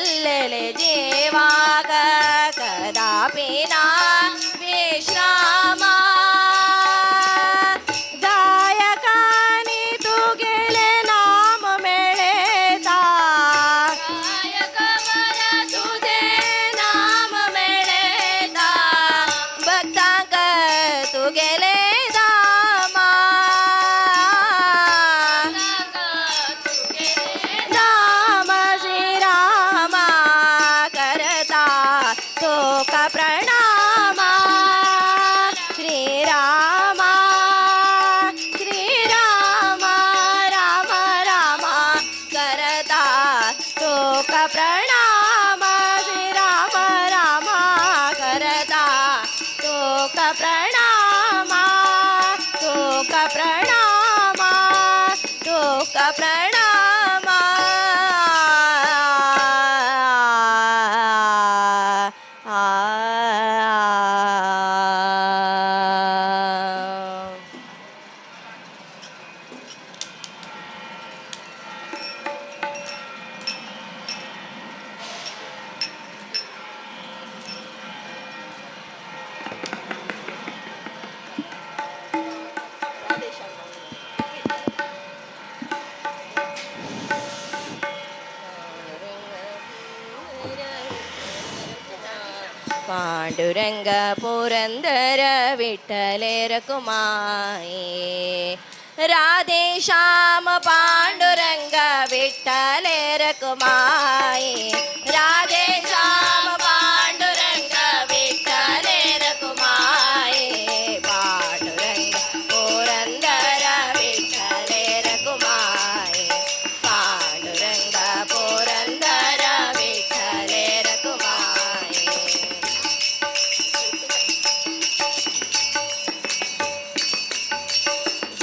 कल्ले जीवाग कदापि ना विश्रामा दायकानि तू गेले नाम मिळेता दायकवर तुझे नाम मिळेता भक्तांक तू गेले प्रणामा श्रीरामा श्रीरामा राम राम करता तोका प्रणाम श्रीराम राम करता तोका प्रणाम तोका प्रणाम तोका प्रणाम पांडुरंग पुरंदर विठ्ठले रकुमाई राधे श्याम पांडुरंग विठ्ठले रकुमाई राधे श्याम पांडुरंग विठ्ठले रकुमाई पांडुरंग पुरंदर विठ्ठले रकुमाई पांडुरंग पुरंदर विठ्ठले रकुमाई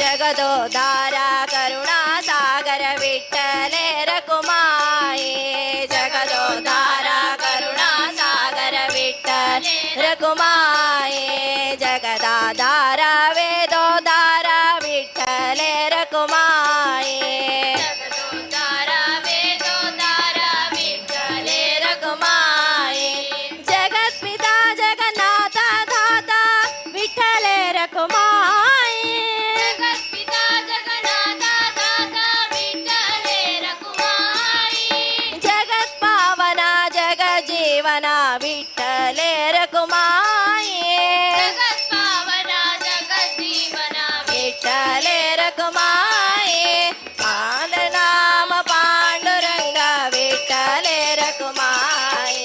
जगदोधारा करुणा सागर विठ्ठले रकुमाई जगदोधारा करुणा सागर विठ्ठले रकुमाई जगदाधारा वेदोधारा विठ्ठले रकुमाई जगदोधारा वेदोधारा विठ्ठले रकुमाई जगत्पिता जगन्नाथ धाता विठ्ठले रकुमाई जीवना विठ्ठले रकुमाई जगत पावना जगत जीवना विठ्ठले रकुमाई मान नाम पांडुरंग विठ्ठले रकुमाई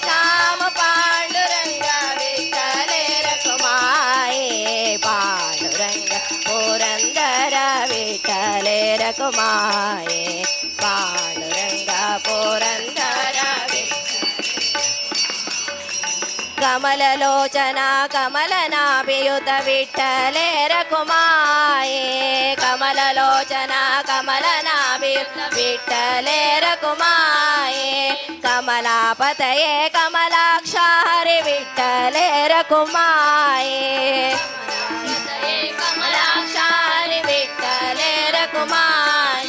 श्याम पांडुरंग विठ्ठले रकुमाई पांडुरंग पुरंदर विठ्ठले रकुमाई पांडुरंग पुरंदर कमललोचना कमलनाभियुत विठ्ठले रकुमाई कमललोचना कमलनाभियुत विठ्ठले रकुमाई कमलापतये कमलाक्षा हरि विठ्ठले रकुमाई कमलाक्षा हरि विठ्ठले रकुमाई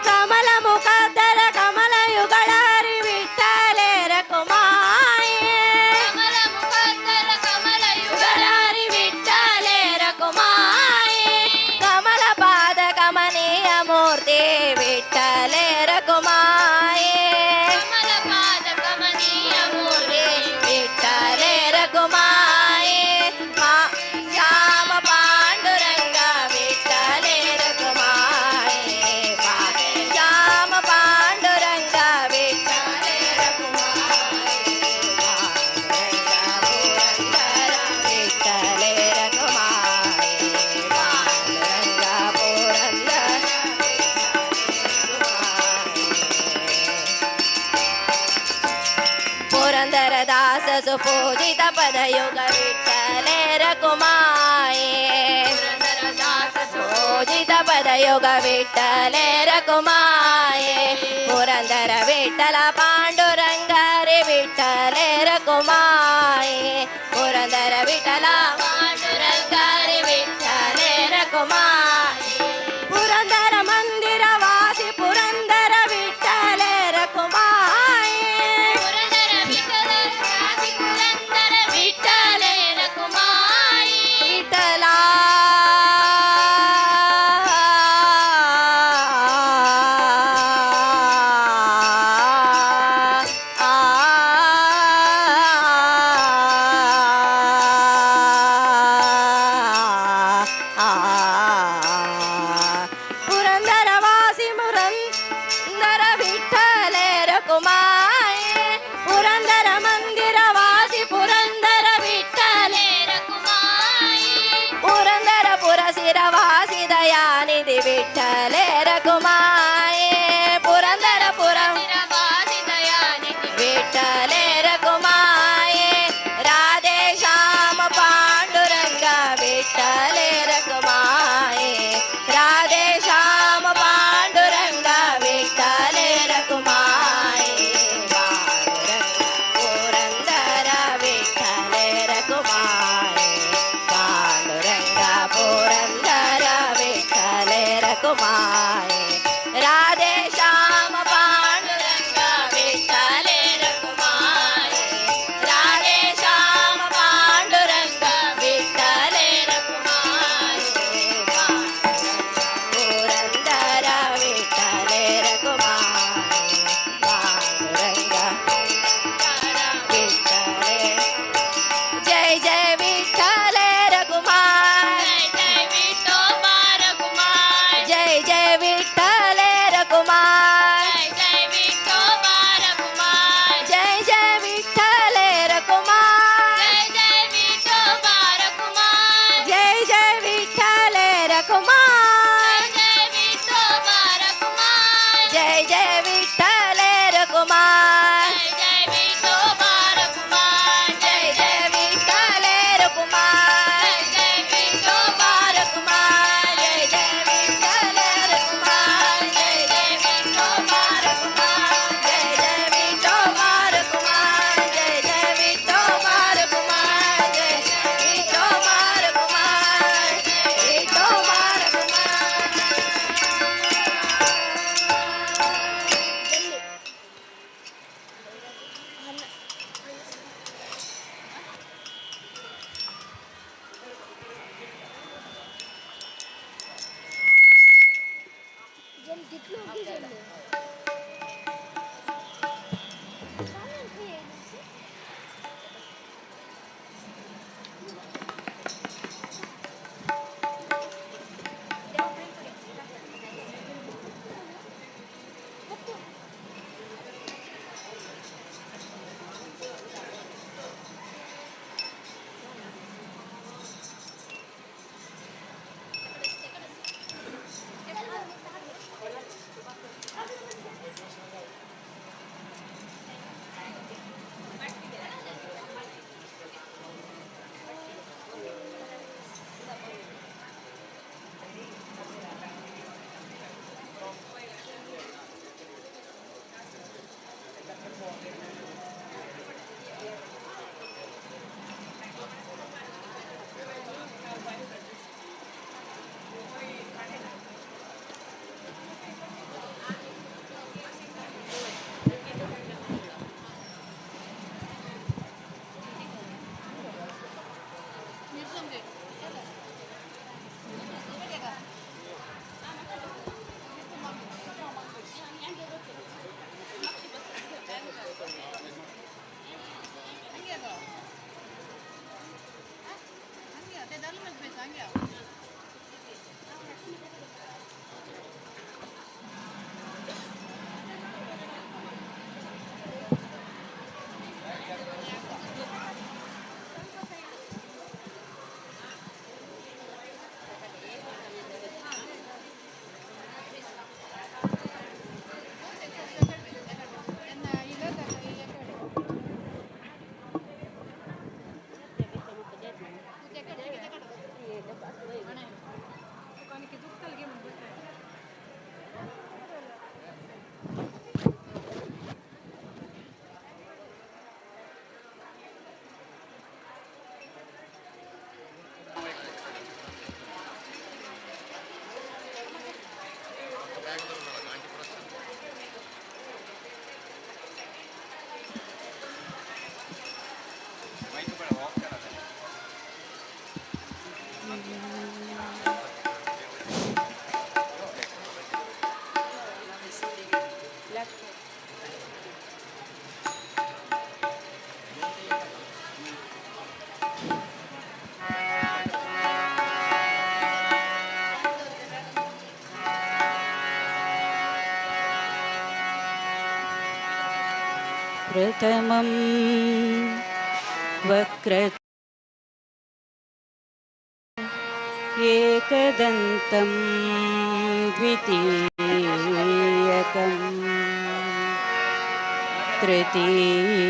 कमलमुखधर कमलयुगळ हरि विठ्ठले रकुमाई मूर्ति विठ्ठले रकुमाई कमलपाद कमनीय मूर्ति विठ्ठले रकुमाई श्याम पांडुरंग विठ्ठले रकुमाई श्याम पांडुरंग विठ्ठले रकुमाई विठ्ठले रकुमाई पांडुरंग पुरंदर पुरंदरदास सुपूजित पदयुग विठ्ठले रकुमाई पुरंदरदास सुपूजित पदयुग विठ्ठले रकुमाई पुरंदर विठ्ठल पांडुरंग रे विठ्ठले रकुमाई पुरंदर विठ्ठल पांडुरंग रे विठ्ठले रकुमाई पुरंदर मंदिर वासी पुरंदर विठ्ठले रकुमाई प्रथमं वक्र एकदन्तं द्वितीयकं तृतीयं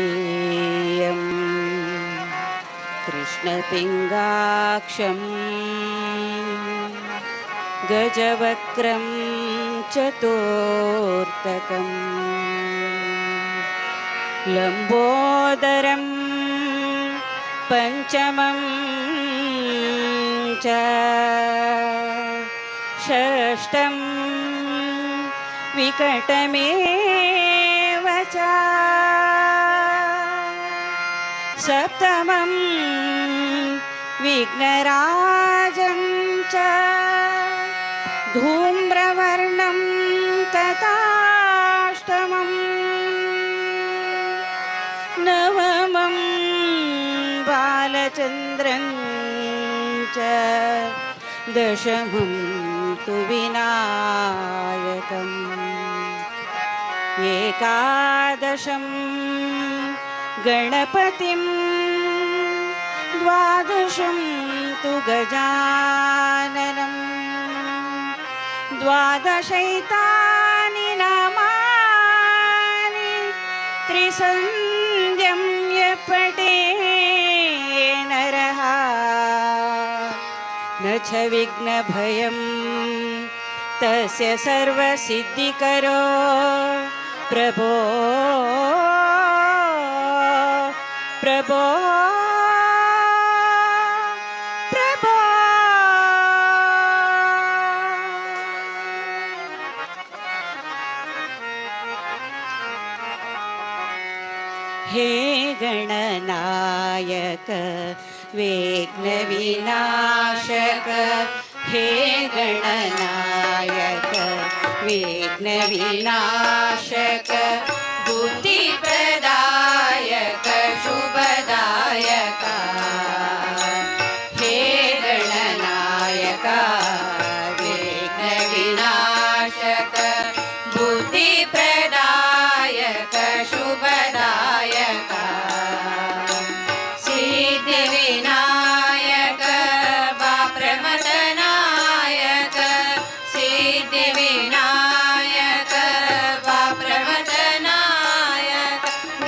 कृष्णपिङ्गाक्षं गजवक्त्रं चतुर्थकम् लम्बोदरं पञ्चमं च षष्ठं विकटमेव च सप्तमं विघ्नराजं च धूम्रवर्णं तथाष्टमम् नवमं बालचन्द्रं च दशमं तु विनायकम् एकादशं गणपतिं द्वादशं तु गजाननं द्वादशैतानि नामानि त्रिसन्ध्यं यपटे नरः न च विघ्नभयं तस्य सर्वसिद्धिकरो प्रभो प्रभो प्रभो। हे गणनायक विघ्नविनाशक हे गणनायक विघ्नविनाशक बुद्धिप्रदायक शुभदायक हे गणनायक विघ्नविनाशक बुद्धिप्रदायक शुभदायक सिद्धिविनायक बाप्रमतनायक सिद्धिविनायक बाप्रमतनायक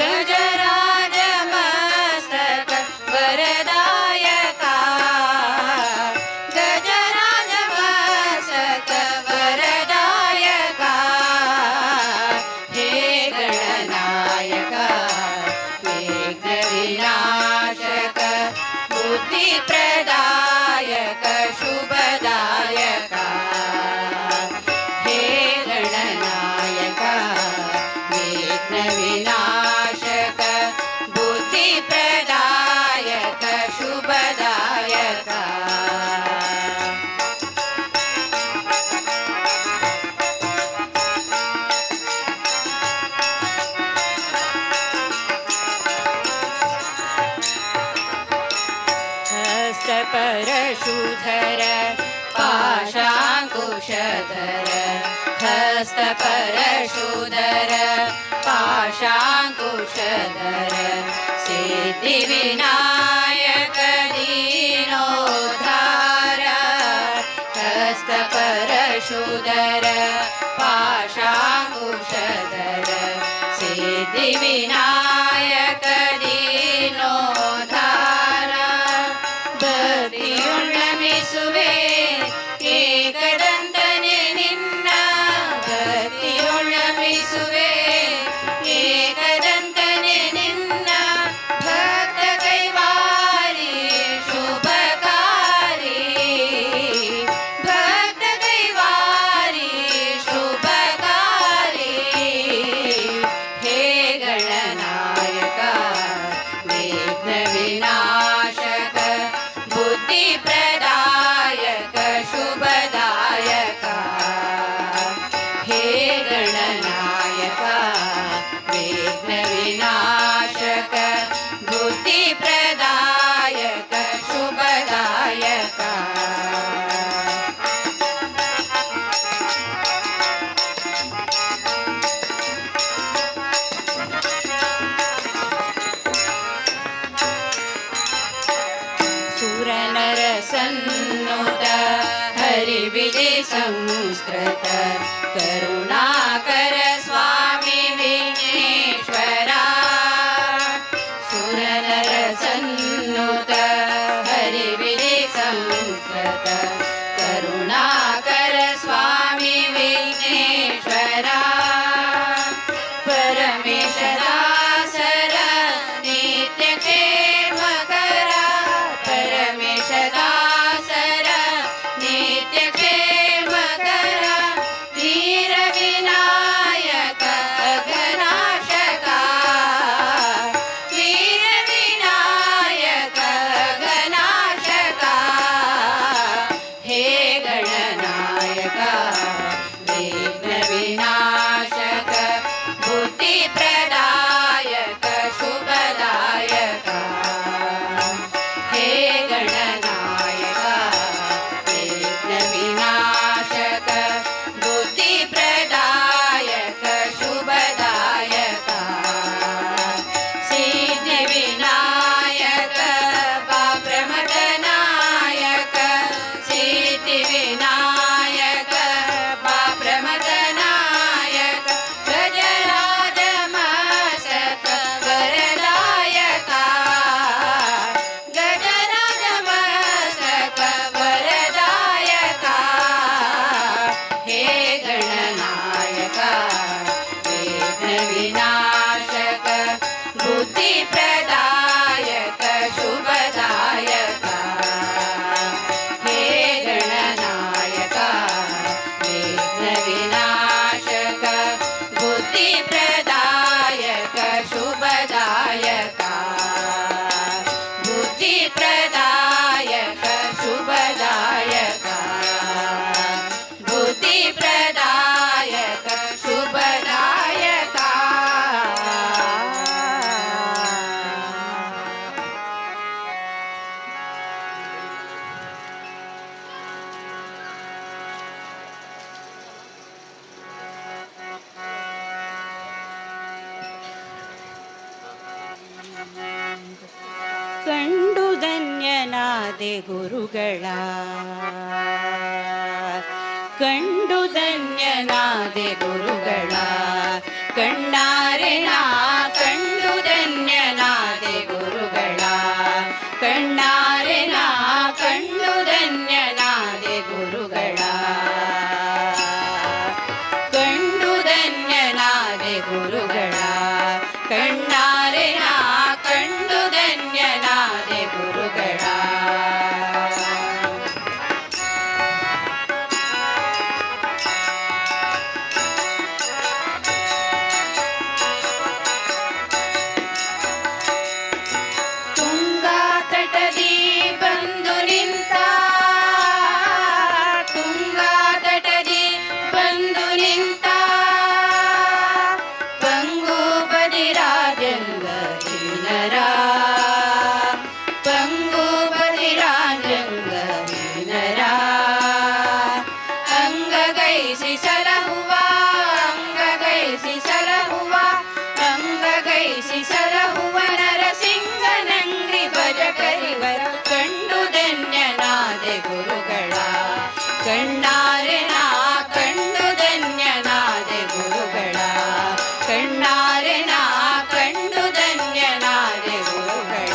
गजराजमस्तक वरदायक गजराजमस्तक वरदायक हे गणनायक विघ्नविनाशक बुद्धिप्रदायक शुभदायक हे गणनायक विघ्नविनाशक बुद्धिप्रदायक शुभदायक। हस्तपरशुधर पाशाङ्कुशधर हस्तपरशुधर पाशाङ्कुशधर सिद्धिविनायक दीनोद्धार हस्तपरशुधर पाशाङ्कुशधर सिद्धिविनायक दीनोद्धार ಭಕ್ತಿಯುಳ್ಳಮಿಸುವೆ ಏಕದಂತನೆ ನಿನ್ನ ಭಕ್ತಿಯುಳ್ಳಮಿಸುವೆ ಏಕದಂತನೆ ನಿನ್ನ ಭಕ್ತ ಕೈವಾರಿ ಶುಭಕಾರಿ ಭಕ್ತ ಕೈವಾರಿ ಶುಭಕಾರಿ ಹೇ ಗಣನಾಯಕ ಸಂಸ್ಕೃತ ಕರುಣಾಕರ ಸ್ವಾಮಿ ವಿಘ್ನೇಶ್ವರ ಸುರನರ ಸನ್ನುತ ಹರಿವಿಧಿ ಸಂಸ್ಕೃತ ಕರುಣಾಕರ ಸ್ವಾಮಿ ವಿಘ್ನೇಶ್ವರ ಪರಮೇಶದಾಸರ ನಿತ್ಯ ಕ್ಷೇಮಕರ ಪರಮೇಶದಾಸರ ನಿತ್ಯ ಕ್ಷೇಮಕರ ಧೀರ ವಿನಾಯಕ ಘನಾಶಕ ವೀರ ವಿನಾಯಕ ಘನಾಶಕ ಹೇ ಗಣನಾಯಕ ವಿಘ್ನ ವಿನಾಶಕ ಬುದ್ಧಿ ಪ್ರದಾಯಕ ಶುಭದಾಯಕ ಹೇ ಗಣನಾಯಕ ವಿಘ್ನ ವಿನಾಶಕ ಬುದ್ಧಿ ಪ್ರದಾಯಕ ಶುಭದಾಯಕ ಸಿದ್ಧಿ ವಿನಾಯಕ ಬಾಪ್ರಮದನಾಯಕ ಸಿದ್ಧಿ ವಿನಾಯಕ ಬಾಪ್ರಮದನಾಯಕ ಗಜರಾಜ ಮಸ್ತಕ ವರದಾಯಕ ಗಜರಾಜ ಮಸ್ತಕ ವರದಾಯಕ ಹೇ ಗಣನಾಯಕ ವಿಘ್ನ ವಿನಾಶಕ ಬುದ್ಧಿ ಪ್ರದಾಯಕ ಶುಭದಾಯಕ ಹೇ ಗಣನಾಯಕ ವಿಘ್ನ ವಿನಾಶಕ ಬುದ್ಧಿ ಪ್ರದಾಯಕ ಶುಭದಾಯಕ ಬುದ್ಧಿ ಪ್ರದಾಯಕ ಶುಭದಾಯಕ ಬುದ್ಧಿ ಪ್ರದಾಯಕ ಶುಭದಾಯಕ ಕಂಡು ಧನ್ಯನಾದೆ ಗುರುಗಳ ಕಂಡು ಧನ್ಯನಾದೆ ಗುರುಗಳ ಕಣ್ಣಾರೆ ನಾ ಕಂಡು ಧನ್ಯನಾದೆ ಗುರುಗಳ ಕಣ್ಣಾರೆ ನಾ ಕಂಡು ಧನ್ಯನಾದೆ ಗುರುಗಳ ಕಂಡು ಧನ್ಯನಾದೆ ಗುರುಗಳ ಕಣ್ಣಾರೆ ನಾ ಕಂಡು ಧನ್ಯನಾದೆ ಗುರುಗಳ ತುಂಗಾ ತಟದಿ ಬಂದು ನಿಂತ ತುಂಗಾ ತಟದಿ ಬಂದು ನಿಂತ ಪಂಗು ಬದಿರಾಜಂಗ ಹೀನರ ಪಂಗು ಬದಿರಾಜಂಗ ಹೀನರ ಅಂಗಗೈಸಿ ಸಲಹುವ ಅಂಗಗೈಸಿ ಸಲಹುವ ಅಂಗಗೈಸಿ ಸಲಹುವ ನರಸಿಂಗನಂಗ್ರಿ ಭಜಕರಿವರ ಕಂಡು ಧನ್ಯನಾದೆ ಗುರುಗಳ ಕಣ್ಣಾರೆ ನಾ ಕಂಡು ಧನ್ಯನಾದೆ ಗುರುಗಳ ಕಣ್ಣಾರೆ ನಾ ಕಂಡು ಧನ್ಯನಾದೆ ಗುರುಗಳ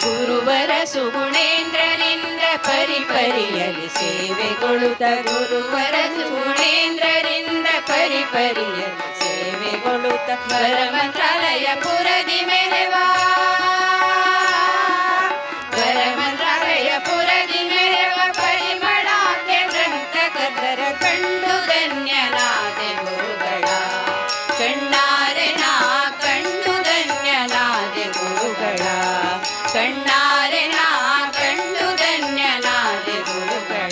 ಗುರುವರ ಸುಗುಣೇಂದ್ರರಿಂದ ಪರಿಪರಿಯಲಿ ಸೇವೆಗೊಳ್ಳುತ್ತ ಗುರುವರ ಸುಗುಣೇಂದ್ರರಿಂದ ಪರಿಪರಿಯಲಿ ಸೇವೆಗೊಳ್ಳುತ್ತ ವರಮಂತ್ರಾಲಯ ಪುರದಿ ಮೆರೆವಾ ವರಮಂತ್ರಾಲಯ ಪುರದಿ ಮೆರೆವ ಪರಿಮಳಾಖ್ಯ ಗ್ರಂಥಕರ್ತರ ಕಂಡು ಧನ್ಯನಾದೆ ಗುರುಗಳ ಕಣ್ಣಾರೆ ನಾ ಕಂಡು ಧನ್ಯನಾದೆ ಗುರುಗಳ ಕಣ್ಣಾರೆ ನಾ ಕಂಡು ಧನ್ಯನಾದೆ ಗುರುಗಳ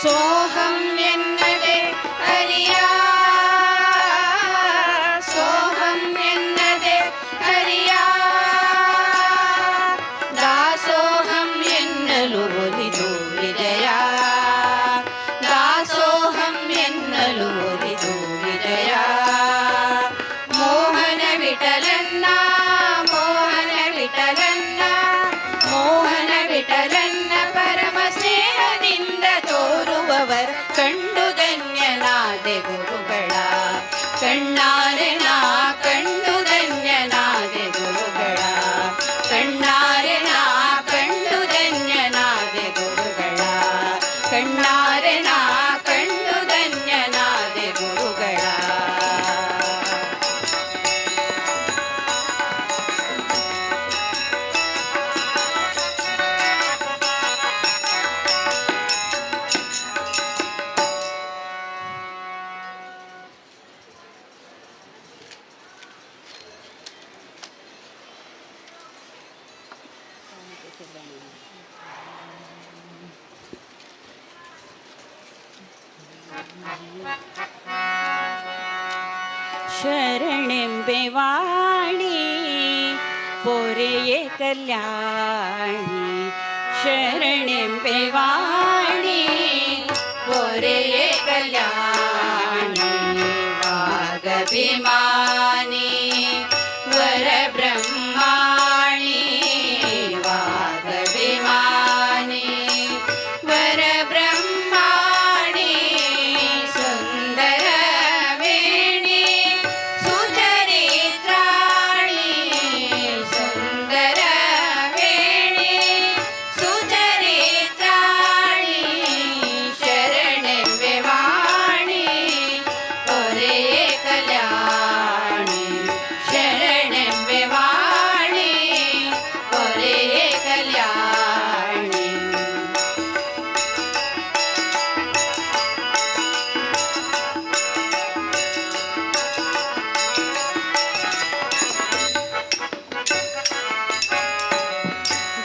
ಸೋಹಂ ಎನ್ನದೆ ಅರಿಯ ಸೋಹಂ ಎನ್ನದೆ ಕಣ್ಣಾರೆ ನಾ ಕಂಡು ಧನ್ಯನಾದೆ ಗುರುಗಳ. ಶರಣೆಂಬೆ ವಾಣಿ ಪೊರೆಯೇ ಕಲ್ಯಾಣಿ, ಶರಣೆಂಬೆ ವಾಣಿ ಪೊರೆಯೇ ಕಲ್ಯಾಣಿ. ವಾಗಭಿಮಾನಿ ವರ ಬ್ರಹ್ಮಾಣಿ, ವಾಗಭಿಮಾನಿ ವರ ಬ್ರಹ್ಮಾಣಿ. ಸುಂದರ ವೇಣಿ ಸುಚರಿತ್ರಾಣಿ, ಸುಂದರ ವೇಣಿ ಸುಚರಿತ್ರಾಣಿ. ಶರಣೆಂಬೆ ವಾಣಿ ಪೊರೆಯೇ ಕಲ್ಯಾಣಿ, ಶರಣೆಂಬೆ ವಾಣಿ ಪೊರೆಯೇ ಕಲ್ಯಾಣಿ.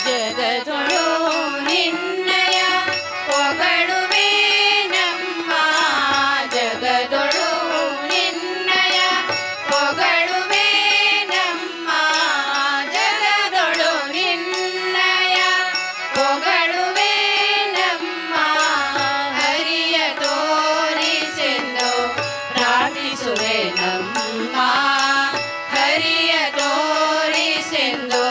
ಜಗದೊಳು ನಿನ್ನಯ ಪೊಗಳುವೆ ನಮ್ಮ, ಜಗದೊಳು ನಿನ್ನಯ ಪೊಗಳುವೆ ನಮ್ಮ, ಜಗದೊಳು ನಿನ್ನಯ ಪೊಗಳುವೆ ನಮ್ಮ. ಹರಿಯ ತೋರಿಸೆಂದು ಪ್ರಾರ್ಥಿಸುವೆ ನಮ್ಮ, ಹರಿಯ ತೋರಿಸೆಂದು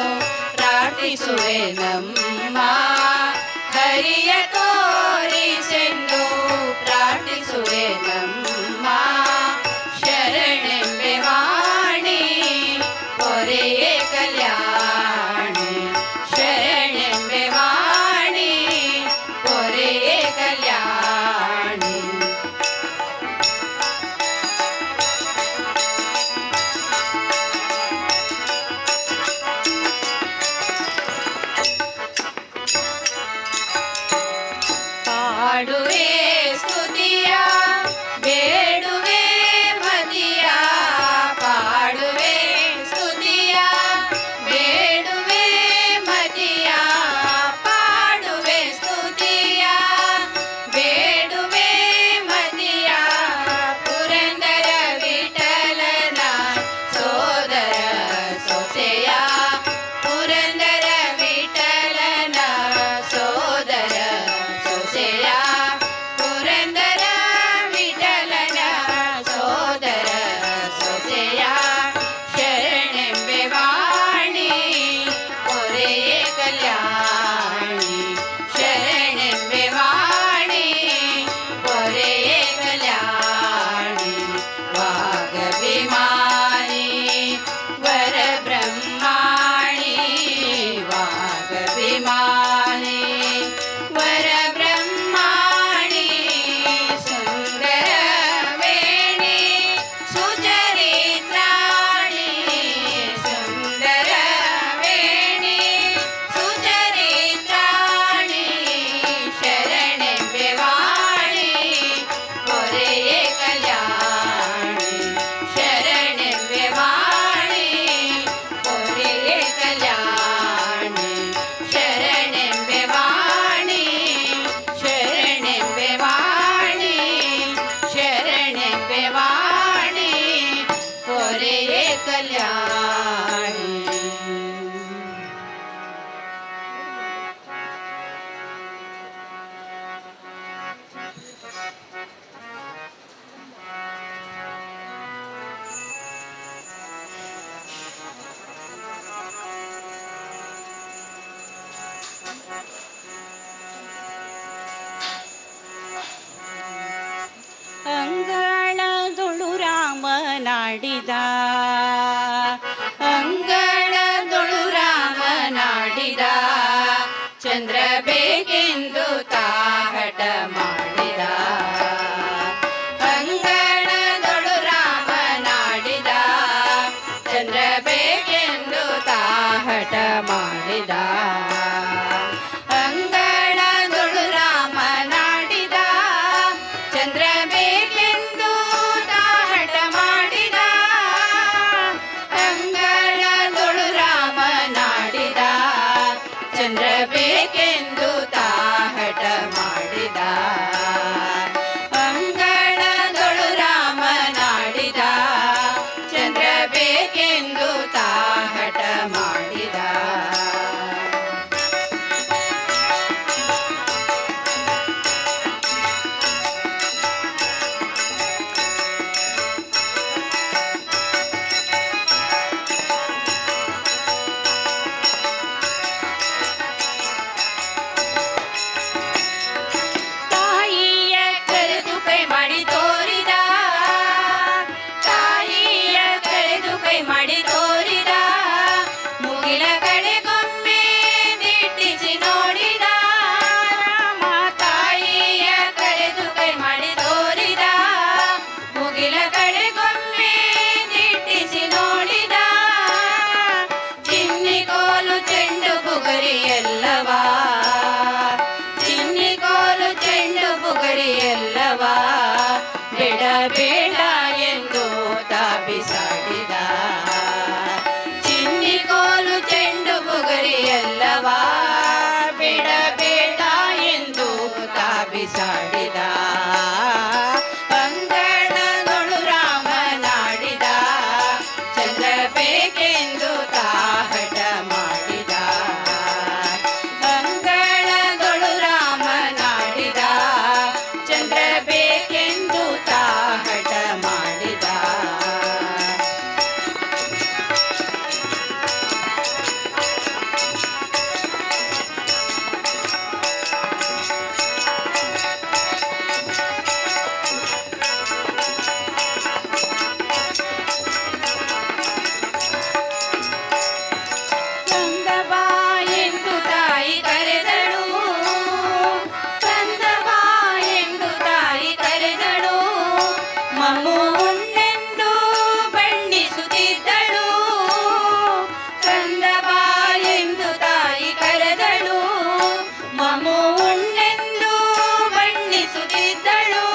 ಪ್ರಾರ್ಥಿಸುವೆ ನಮ್ಮ, ಹರಿಯ ತೋರಿಸೆಂದು ಪ್ರಾರ್ಥಿಸುವೆ ನಮ್ಮ. ಶರಣೆಂಬೆ ವಾಣಿ ಪೊರೆಯೇ ಕಲ್ಯಾಣಿ, ಶರಣೆಂಬೆ ವಾಣಿ ಪೊರೆಯೇ ಕಲ್ಯಾಣಿ. ಪಾಡುವೆ ಸ್ತುತಿಯ ಬೇಡುವೆ ಮದಿಯ, ಪಾಡುವೆ ಸ್ತುತಿಯ ಬೇಡುವೆ ಮದಿಯ, ಪಾಡುವೆ ಸ್ತುತಿಯ ಬೇಡುವೆ ಮದಿಯ. ಪುರಂದರ ವಿಠಲನ ಸೋದರ ಸೊಸೆಯ, ಪುರಂದರ ವಿಠಲನ ಸೋದರ ಸೊಸೆಯ, ಪುರಂದರ ವಿಠಲನ ಸೋದರ ಸೊಸೆಯ. ಶರಣೆಂಬೆ ವಾಣಿ ಪೊರೆಯೇ ಕಲ್ಯಾಣಿ, ಶರಣೆಂಬೆ ವಾಣಿ ಪೊರೆಯೇ ಕಲ್ಯಾಣಿ. ವಾಗಭಿಮಾನಿ ವರ ಬ್ರಹ್ಮಾಣಿ, ವಾಗಭಿಮಾನಿ ವರ ಬ್ರಹ್ಮಾಣಿ. ಸುಂದರ ವೇಣಿ ಸುಚರಿತ್ರಾಣಿ, ಸುಂದರ ವೇಣಿ ಸುಚರಿತ್ರಾಣಿ. ಶರಣೆಂಬೆ ವಾಣಿ ಪೊರೆಯೇ ಕಲ್ಯಾಣಿ, ಶರಣೆಂಬೆ ವಾಣಿ ಪೊರೆಯೇ ಕಲ್ಯಾಣಿ. ಶರಣೆಂಬೆ ವಾಣಿ, ಶರಣೆಂಬೆ ವಾಣಿ, ಶರಣೆಂಬೆ ವಾಣಿ ಪೊರೆಯೇ ಕಲ್ಯಾಣಿ. ಅಂಗಳದೊಳು ರಾಮನಾಡಿದ, ಅಂಗಳದೊಳು ರಾಮನಾಡಿದ. ಚಂದ್ರ ಬೇಕೆಂದು ತಾಹಟ ಬುಗರಿಯಲ್ಲವ ಬೇಡ ಬೇಡ ಎಂದು ತಾಪಿಸಾಡಿದ ಚಿನ್ನಿ ಕೋಲು ಚೆಂಡು ಬುಗರಿಯಲ್ಲವ ಬೇಡ ಬೇಡ ಎಂದು ತಾಪಿಸಾಡಿದ ಅಂಗಣದೊಳು ರಾಮನಾಡಿದ ಚಂದ್ರ ಬೇಕೆಂದು ತಾಹಟ ಮಾಡಿದ ಅಂಗಣದೊಳು ರಾಮನಾಡಿದ ಚಂದ್ರ ಬೇಕೆಂದು ತಾಹಟ ಮಾಡಿದ ಕಂದಬಾ ಎಂದು ತಾಯಿ ಕರೆದಳು ಕಂದಬಾ ಎಂದು ತಾಯಿ ಕರೆದಳು ಮಮ್ಮು ಉಣ್ಣೆಂದು ಬಣ್ಣಿಸುತ್ತಿದ್ದಳು ಕಂದಬಾ ಎಂದು ತಾಯಿ ಕರೆದಳು ಮಮ್ಮು ಉಣ್ಣೆಂದು ಬಣ್ಣಿಸುತ್ತಿದ್ದಳು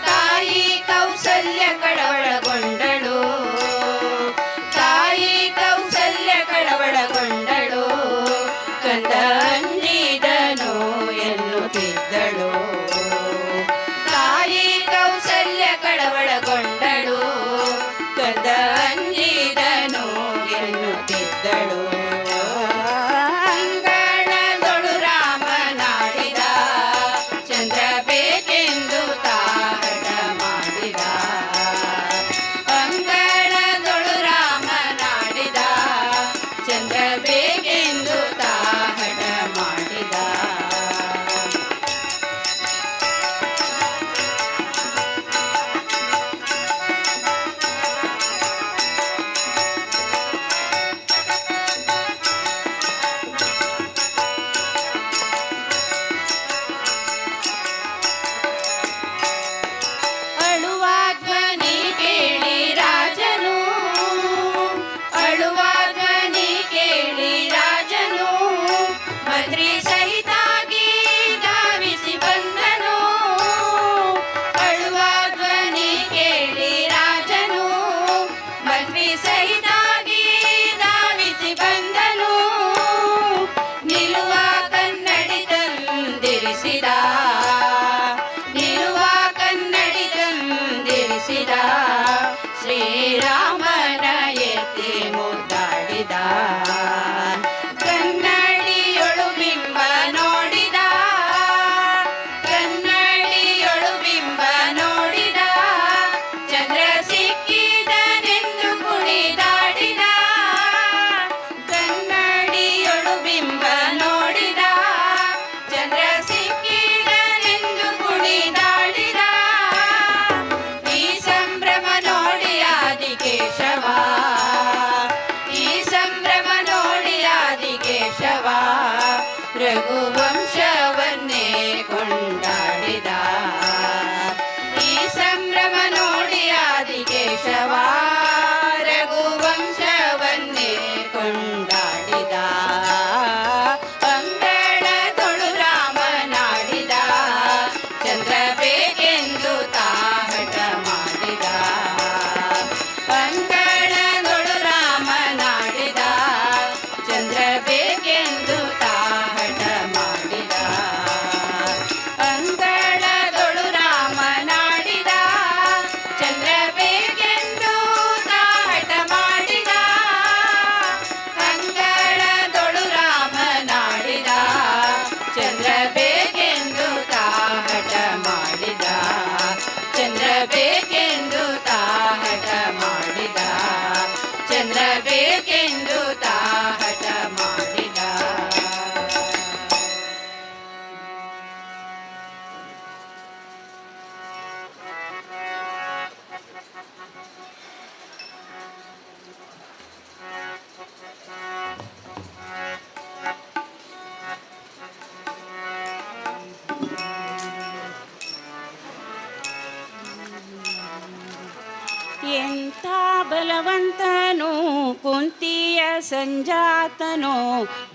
ತಾಯಿ ಕೌಸಲ್ಯ ಕಳವಳಗೊಂಡಳು ತಾಯಿ ಕೌಸಲ್ಯ ಕಳವಳಗೊಂಡಳು ಕಂದ ಅಂಜಿದನು ಎನ್ನುತ್ತಿದ್ದಳು ತಾಯಿ ಕೌಸಲ್ಯ ಕಳವಳಗೊಂಡಳು ಕಂದ ಅಂಜಿದನು ಎನ್ನುತ್ತಿದ್ದಳು ಅಂಗಣದೊಳು ರಾಮನಾಡಿದ ಚಂದ್ರ ಬೇಕೆಂದು ತಾಹಟ ಮಾಡಿದ ಅಂಗಣದೊಳು ರಾಮನಾಡಿದ ಚಂದ್ರ ಬೇಕೆಂದು ತಾಹಟ ಮಾಡಿದ ಅಳುವ ಧ್ವನಿ ಕೇಳಿ ರಾಜನು ಅಳುವ ಧ್ವನಿ ಕೇಳಿ ರಾಜನು ಮಂತ್ರಿ ಸಹಿತಾಗಿ ಧಾವಿಸಿ ಬಂದನು ಅಳುವ ಧ್ವನಿ ಕೇಳಿ ರಾಜನು ಮಂತ್ರಿ ಸಹಿತಾಗಿ ಧಾವಿಸಿ ಬಂದನು ನಿಲ್ಲುವ ಕನ್ನಡಿ ತಂದಿರಿಸಿದ ನಿಲ್ಲುವ ಕನ್ನಡಿ ತಂದಿರಿಸಿದ ಶ್ರೀರಾಮನ ಎತ್ತಿ ಮುದ್ದಾಡಿದ ಕನ್ನಡಿಯೊಳು ಬಿಂಬ ನೋಡಿದ ಕನ್ನಡಿಯೊಳು ಬಿಂಬ ನೋಡಿದ ಚಂದ್ರ ಸಿಕ್ಕಿದನೆಂದು ಕುಣಿದಾಡಿದ ಕನ್ನಡಿಯೊಳು ಬಿಂಬ ನೋಡಿದ ಚಂದ್ರ ಸಿಕ್ಕಿದನೆಂದು ಕುಣಿದಾಡಿದ ಈ ಸಂಭ್ರಮ ನೋಡಿ ಆದಿಕೇಶವ ಈ ಸಂಭ್ರಮ ನೋಡಿ ಆದಿಕೇಶವ ರಘುವಂಶವನ್ನೇ ಕೊಂಡಾಡಿದ ಈ ಸಂಭ್ರಮ ನೋಡಿ ಆದಿಕೇಶವ ರಘುವಂಶವನ್ನೇ ಕೊಂಡಾಡಿದ ಅಂಗಣದೊಳು ರಾಮನಾಡಿದ ಚಂದ್ರ ಬೇಕೆಂದು ತಾಹಟ ಮಾಡಿದ ಅಂಗಣದೊಳು ರಾಮನಾಡಿದ ಚಂದ್ರ ಬೇಕೆಂದು ತಾಹಟ ಮಾಡಿದ ಅಂಗಣದೊಳು ರಾಮನಾಡಿದ ಚಂದ್ರ ಬೇಕೆಂದು ತಾಹಟ ಮಾಡಿದ ಅಂಗಣದೊಳು ರಾಮನಾಡಿದ ಚಂದ್ರ ಬೇಕೆಂದು ತಾಹಟ ಮಾಡಿದ ಚಂದ್ರ ಬೇಕೆಂದು ತಾಹಟ ಮಾಡಿದ ಚಂದ್ರ ಬೇಕೆಂದು ತಾಹಟ ಮಾಡಿದ ಎಂಥ ಬಲವಂತನು ಕುಂತಿಯ ಸಂಜಾತನು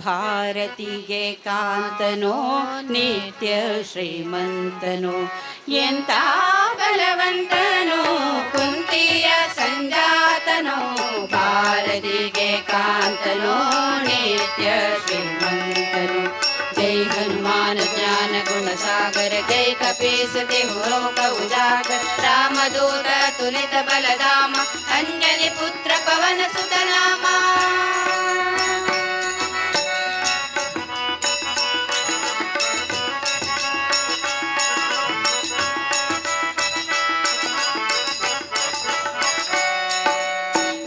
ಭಾರತಿಗೆ ಕಾಂತನೋ ನಿತ್ಯ ಶ್ರೀಮಂತನೋ ಎಂತ ಬಲವಂತನೋ ಕುಂತಿಯ ಸಂಜಾತನೋ ಭಾರತಿಗೆ ಕಾಂತನೋ ನಿತ್ಯ ಶ್ರೀಮಂತನೋ जय हनुमान ज्ञान गुण सागर जय कपीस देहु लोक उजागर रामदूत तुलित बलधाम अंजनी पुत्र पवन सुत नामा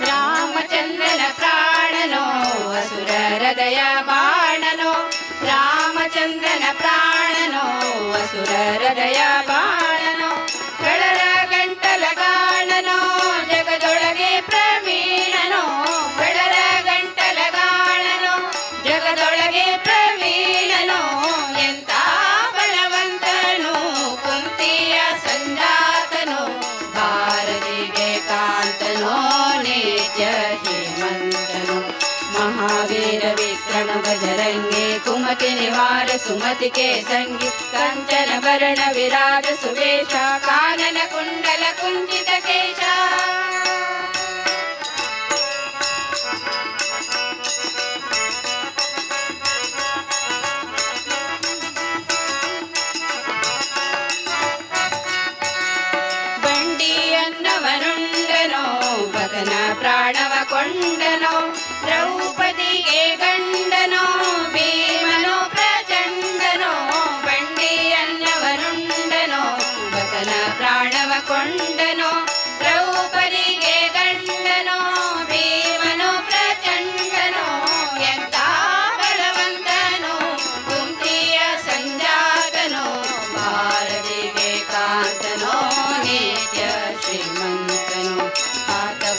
रामचंद्रन प्राणनो असुर हृदय बाणनो ರಾಮಚಂದ್ರನ ಪ್ರಾಣನೋ ಅಸುರ ಹೃದಯ ಬಾಣನೋ ಗಳರ ಗಂಟಲ ಗಾಣನೋ ಜಗದೊಳಗೆ ಪ್ರವೀಣನೋ ಗಳರ ಗಂಟಲ ಗಾಣನೋ ಜಗದೊಳಗೆ ಪ್ರವೀಣನೋ ಎಂತ ಬಲವಂತನೋ ಕುಂತಿಯ ಸಂಜಾತನೋ ಭಾರತಿಗೆ ಕಾಂತನೋ ನಿತ್ಯ ಶ್ರೀಮಂತನೋ महावीर विक्रम बजरंगी कुमति निवार सुमति के संगी कंचन वरण विराज सुवेशा कानन कुंडल कुंजित केशा ಬಂಡಿಯನ್ನವನುಂಡನೋ ಭಗನ ಪ್ರಾಣವ ಕೊಂಡನೋ ದ್ರೌಪದಿಗೆ ಗಂಡನೋ ಭೀಮನೋ ಪ್ರಚಂಡನೋ ಬಂಡಿಯನ್ನವನುಂಡನೋ ಭಗನ ಪ್ರಾಣವ ಕೊಂಡನೋ ದ್ರೌಪದಿಗೆ ಗಂಡನೋ ಭೀಮನೋ ಪ್ರಚಂಡನೋ ಎಂತ ಬಲವಂತನೋ ಕುಂತಿಯ ಸಂಜಾತನೋ ಭಾರತಿಗೆ ಕಾಂತನೋ ನಿತ್ಯ ಶ್ರೀಮಂತನೋ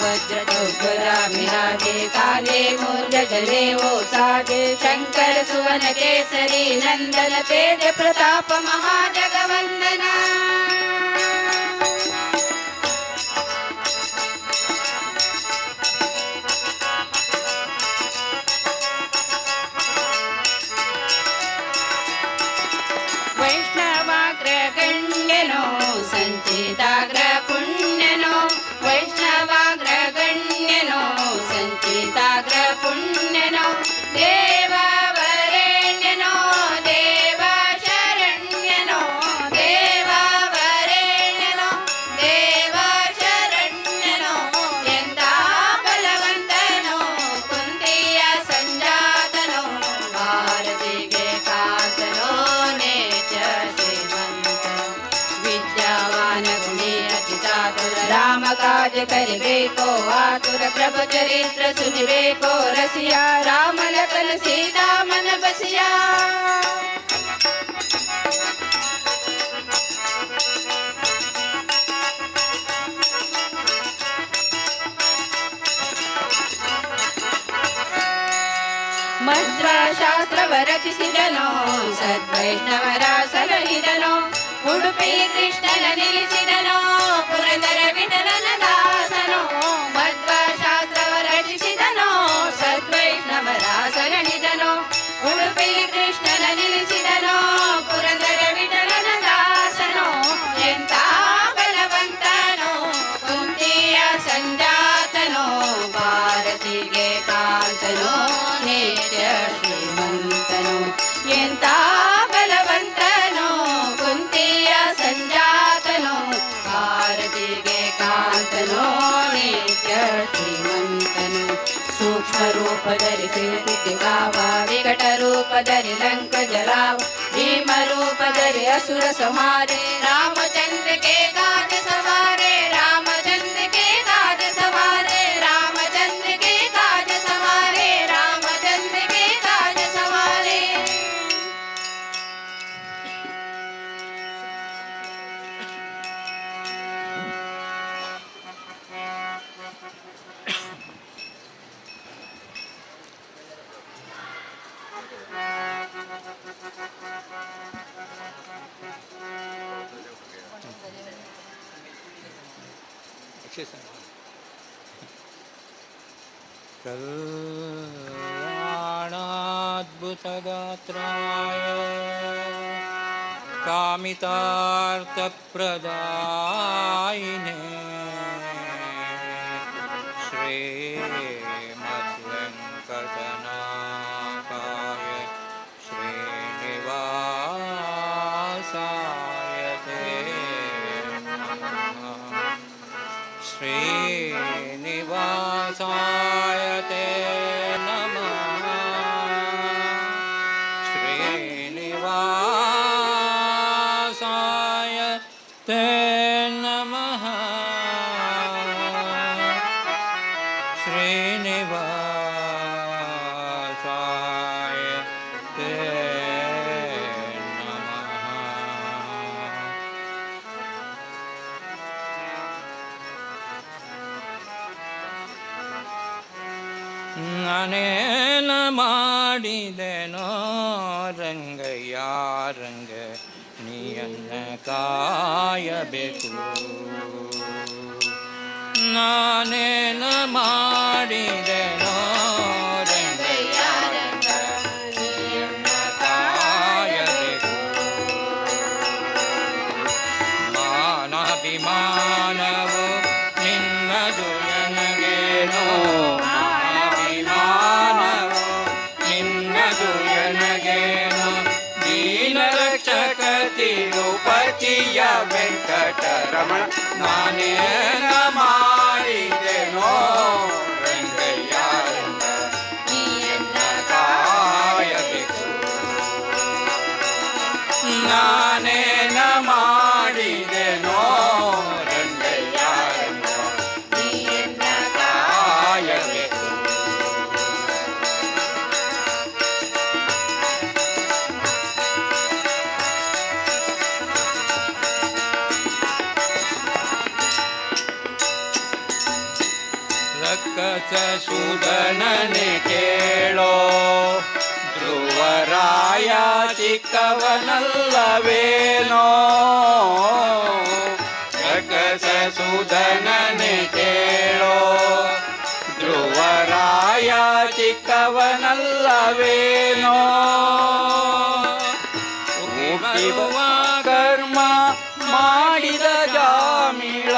वज्रदुर्गदामिराजे काले मूर्ज जले वो साजे शंकर सुवन केसरी नंदन तेज प्रताप महाजगवंदना वैष्णवाग्रगण्यनो संचिताग्र पुण्यनो वैष्णवाग्रगण्यनो संचिताग्र पुण्यनो देववरेण्यनो देवशरण्यनो देववरेण्यनो देवशरण्यनो ಎಂತ ಬಲವಂತನೋ ಕುಂತಿಯ ಸಂಜಾತನೋ ಭಾರತಿಗೆ ಕಾಂತನೋ ನಿತ್ಯ ಶ್ರೀಮಂತನೋ विद्यावान गुणी अति चातुर राम काज करिबेको आतुर प्रभु चरित्र सुनिबेको रसिया राम लखन सीता मन बसिया ಮಧ್ವ ಶಾಸ್ತ್ರವ ರಚಿಸಿದನೋ ಸದ್ವೈಷ್ಣವರ ಸಲಹಿದನೋ ಉಡುಪಿ ಕೃಷ್ಣನ ನಿಲ್ಲಿಸಿದನೋ ಪುರಂದರ ವಿಠಲನ ದಾಸನೋ ಮಧ್ವ ಶಾಸ್ತ್ರವ ರಚಿಸಿದನೋ ಸದ್ವೈಷ್ಣವರ ಸಲಹಿದನೋ ಉಡುಪಿ ಕೃಷ್ಣನ ನಿಲ್ಲಿಸಿದನೋ ಪುರಂದರ ವಿಠಲನ ದಾಸನೋ ಎಂತ ಬಲವಂತನೋ ಕುಂತಿಯ ಸಂಜಾತನೋ ಭಾರತಿಗೆ ಕಾಂತನೋ ನಿತ್ಯ ಶ್ರೀಮಂತನೋ ಎಂತ ಬಲವಂತನೋ ಕುಂತಿಯ ಸಂಜಾತನೋ ಭಾರತಿಗೆ ಕಾಂತನೋ ನಿತ್ಯ ಶ್ರೀಮಂತನೋ ಸೂಕ್ಷ್ಮ ರೂಪ ಧರಿಸಿ ಗಾವ ವಿಕಟ ರೂಪ ಧರಿ ಲಂಕ ಜಲಾವ ಭೀಮ ರೂಪ ಧರಿ असुर संहारे रामचंद्र के काज सवारे रामचंद्र के काज सवारे रामचंद्र के काज सवारे रामचंद्र के काज सवारे कल्याणाय अद्भुतगात्राय कामितार्थप्रदायिने श्रीमद्वेङ्कटनाथाय श्रीनिवासाय ते नमः। श्रीनिवासाय ते नमः। श्रीनिवासाय ते नमः। श्रीनिवासाय ते ನಾನೇನ ಮಾಡಿದೆನೋ ರಂಗಯ್ಯ ರಂಗ ನೀಯನ್ನ ಕಾಯಬೇಕು. ನಾನೇನ ಮಾಡಿದೆನೋ ರಂಗಯ್ಯ ರಂಗ ನೀಯನ್ನ ಕಾಯಬೇಕು. ಮಾನಾಭಿಮಾನವು ನಿನ್ನದು ನನಗೇನೋ ತಿರುಪತಿಯ ವೆಂಕಟರಮಣ ನಾನೇನ ಮಾಡಿದೆನೋ ರಂಗಯ್ಯ ರಂಗ ನೀಯನ್ನ ಕಾಯಬೇಕು. ನಾನೇನ ಮಾಡಿದೆನೋ ರಂಗಯ್ಯ ರಂಗ ನೀಯನ್ನ ಕಾಯಬೇಕು. ಸೂದನನೆ ಕೇಳೋ ಧ್ರುವರಾಯ ಚಿಕ್ಕವನಲ್ಲವೇನೋ. ರಕಸ ಸೂದನನೆ ಕೇಳೋ ಧ್ರುವರಾಯ ಚಿಕ್ಕವನಲ್ಲವೇನೋ. ಹುಟ್ಟಿರುವ ಕರ್ಮ ಮಾಡಿದ ಜಾಮಿಳ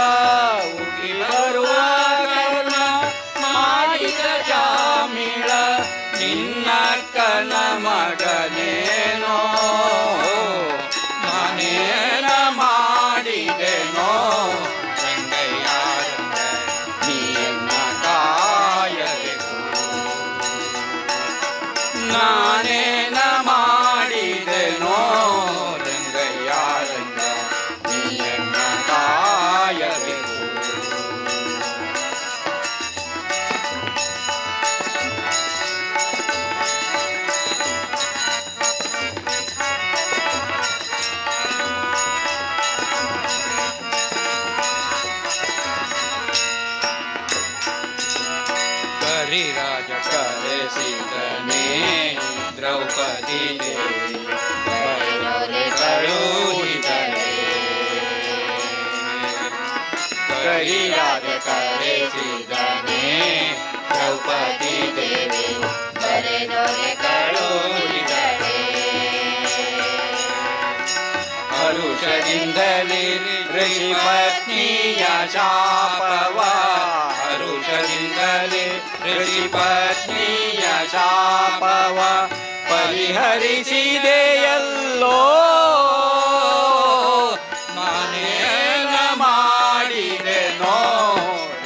ಹುಟ್ಟಿ ಬರುವ ಜಾಮಿಳ ನಿನ್ನಕ್ಕನ ಮಗನೇನೋ. ನಾನೇನ ಮಾಡಿದೆನೋ ರಂಗಯ್ಯ ರಂಗ ನೀಯನ್ನ ಕಾಯಬೇಕು. ನಾನೇನ ಮಾಡಿದೆನೋ ರಂಗಯ್ಯ ರಂಗ ನೀಯನ್ನ ಕಾಯಬೇಕು. ಹರಿರಾಜ ಕರೆಸಿದನೇ ದ್ರೌಪದಿ ದೇವಿ ಕಳುಹಿದಳೆ. ಹರಿರಾಜ ಕರೆಸಿದನೇ ದ್ರೌಪದಿ ದೇವಿ ಬರೆದೊರೆ ಕಳುಹಿದಳೆ. ಹರುಷದಿಂದಲೇ ಋಷಿ ಪತ್ನಿಯ ಶಾಪವ ಹರುಷದಿಂದಲೇ ಋಷಿ ಪತ್ನಿಯ ಶಾಪವ ಪರಿಹರಿಸಿದೆಯಲ್ಲೋ. ನಾನೇನ ಮಾಡಿದೆನೋ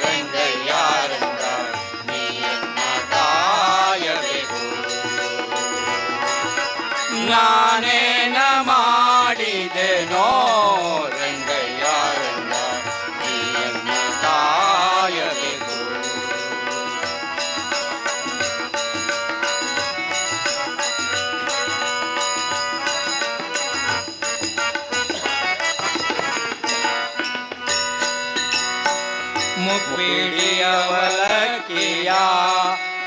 ರಂಗಯ್ಯ ರಂಗ ನೀಯನ್ನ ಕಾಯಬೇಕು. ನಾನೇನ ಮಾಡಿದೆನೋ ರಂಗಯ್ಯ ರಂಗ ನೀಯನ್ನ ಕಾಯಬೇಕು. ಮುಪ್ಪಿಡಿಯವಲಕ್ಕಿಯ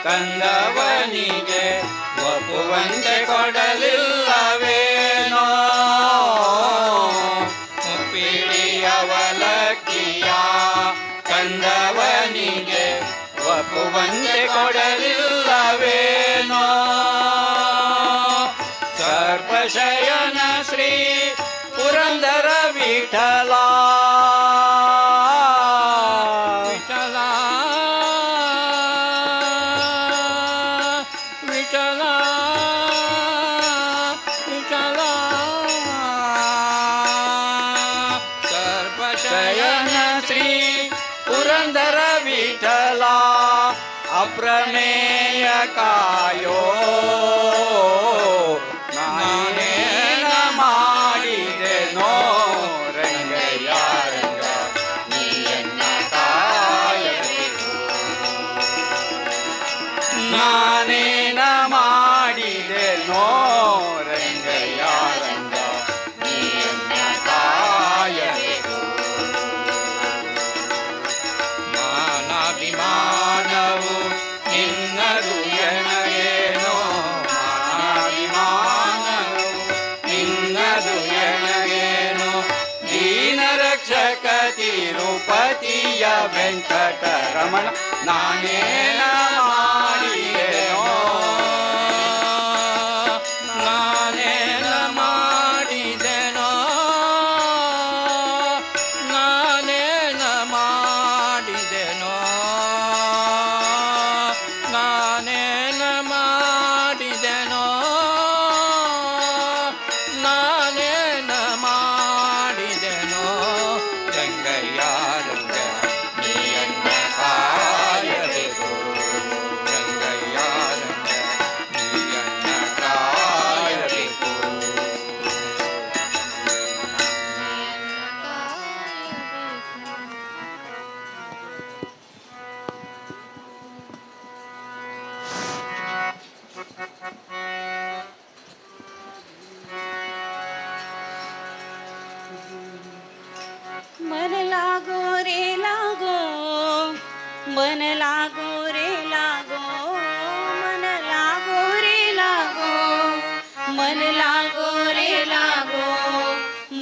ಕಂದವನಿಗೆ ಒಪ್ಪುವಂತೆ ಕೊಡಲಿಲ್ಲವೇನೋ. ಮುಪ್ಪಿಡಿಯವಲಕ್ಕಿಯ ಕಂದವನಿಗೆ ಒಪ್ಪುವಂತೆ ಕೊಡಲಿಲ್ಲವೇನೋ. सर्पशयन श्री पुरंदर विठला विठला विठला विठला सर्पशयन श्री पुरंदर विठला अप्रमेय कायो ನಾನೇನ ಮಾಡಿದೆನೋ ರಂಗಯ್ಯ ರಂಗ ನೀಯನ್ನ ಕಾಯಬೇಕು ನಾನೇನ ಮಾಡಿದೆನೋ ರಂಗಯ್ಯ ರಂಗ ನೀಯನ್ನ ಕಾಯಬೇಕು ಮಾನಾಭಿಮಾನವು ನಿನ್ನದು ಎನಗೇನೋ ಮಾನಾಭಿಮಾನವು ನಿನ್ನದು ಎನಗೇನೋ ದೀನ ರಕ್ಷಕ ತಿರುಪತಿಯ ವೆಂಕಟರಮಣ ನಾನೇನ ಮಾಡಿದೆನೋ ನಾನೇನ ಮಾಡಿದೆನೋ ನಾನೇನ ಮಾಡಿದೆನೋ ನಾನೇನ ಮಾಡಿದೆನೋ ನಾನೇನ ಮಾಡಿದೆನೋ ರಂಗಯ್ಯ ರಂಗ ನೀಯನ್ನ ಕಾಯಬೇಕು ರಂಗಯ್ಯ ರಂಗ ನೀಯನ್ನ ಕಾಯಬೇಕು मन लागो रे लागो मन लागो रे लागो मन लागो रे लागो मन लागो रे लागो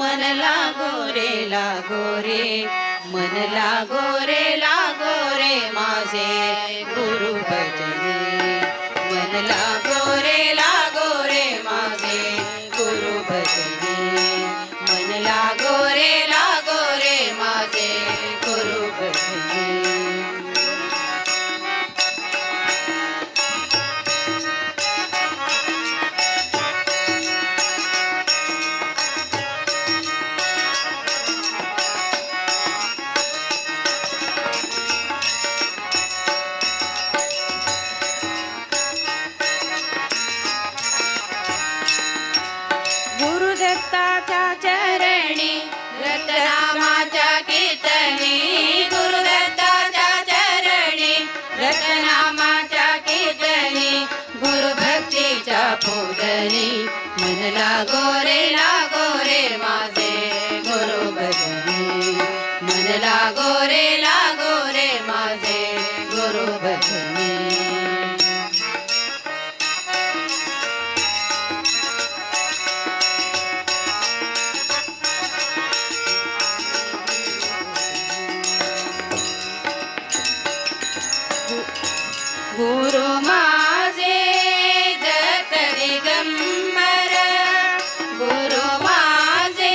मन लागो रे लागो रे मन लागो रे लागो रे माझे गुरु भजनी मन लागो रे माझे गुरु भजनी मन लागो रे माझे गुरु भजनी गुरुदत्ताच्या चरणी रत्नामाच्या कीर्तनी गुरुदत्ताच्या चरणी रत्नामाच्या कीर्तनी गुरुभक्तीच्या पूजनी मन लागो रे माझे गुरु भजनी मन लागो रे माझे गुरु भजनी गुरु माझे दत्त दिगंबर गुरु माझे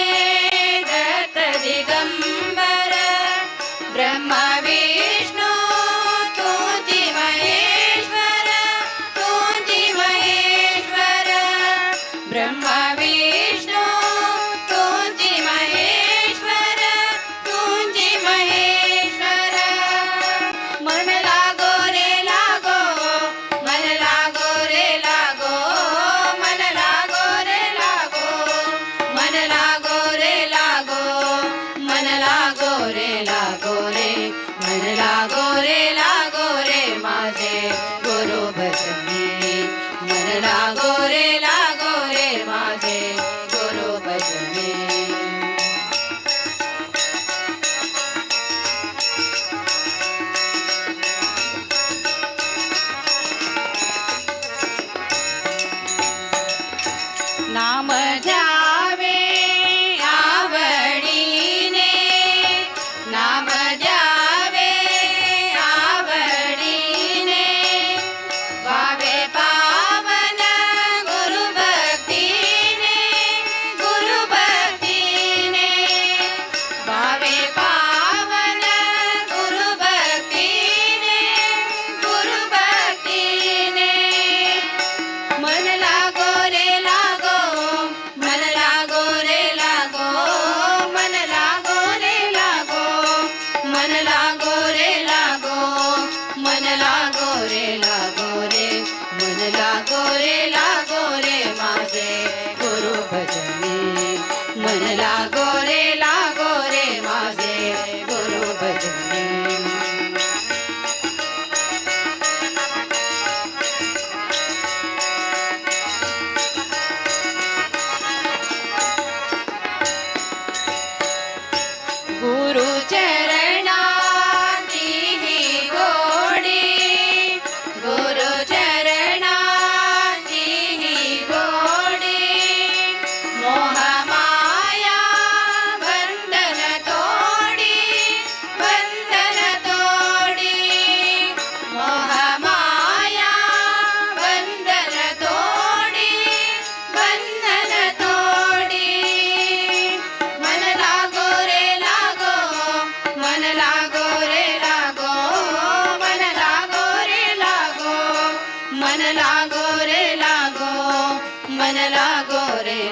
दत्त दिगंबर ब्रह्मा विष्णू तुझी महेश्वर ब्रह्मा विष्णू तुझी महेश्वर मन लागो रे लागो मन लागो रे लागो मन लागो रे लागो मन लागो रे लागो मन लागो रे लागो रे मन लागो रे माझे गुरु भजनी मन लागो रे माझे गुरु भजनी नाम द्यावे आवडीने नाम द्यावे आवडीने वावे पावन गुरु भक्तीने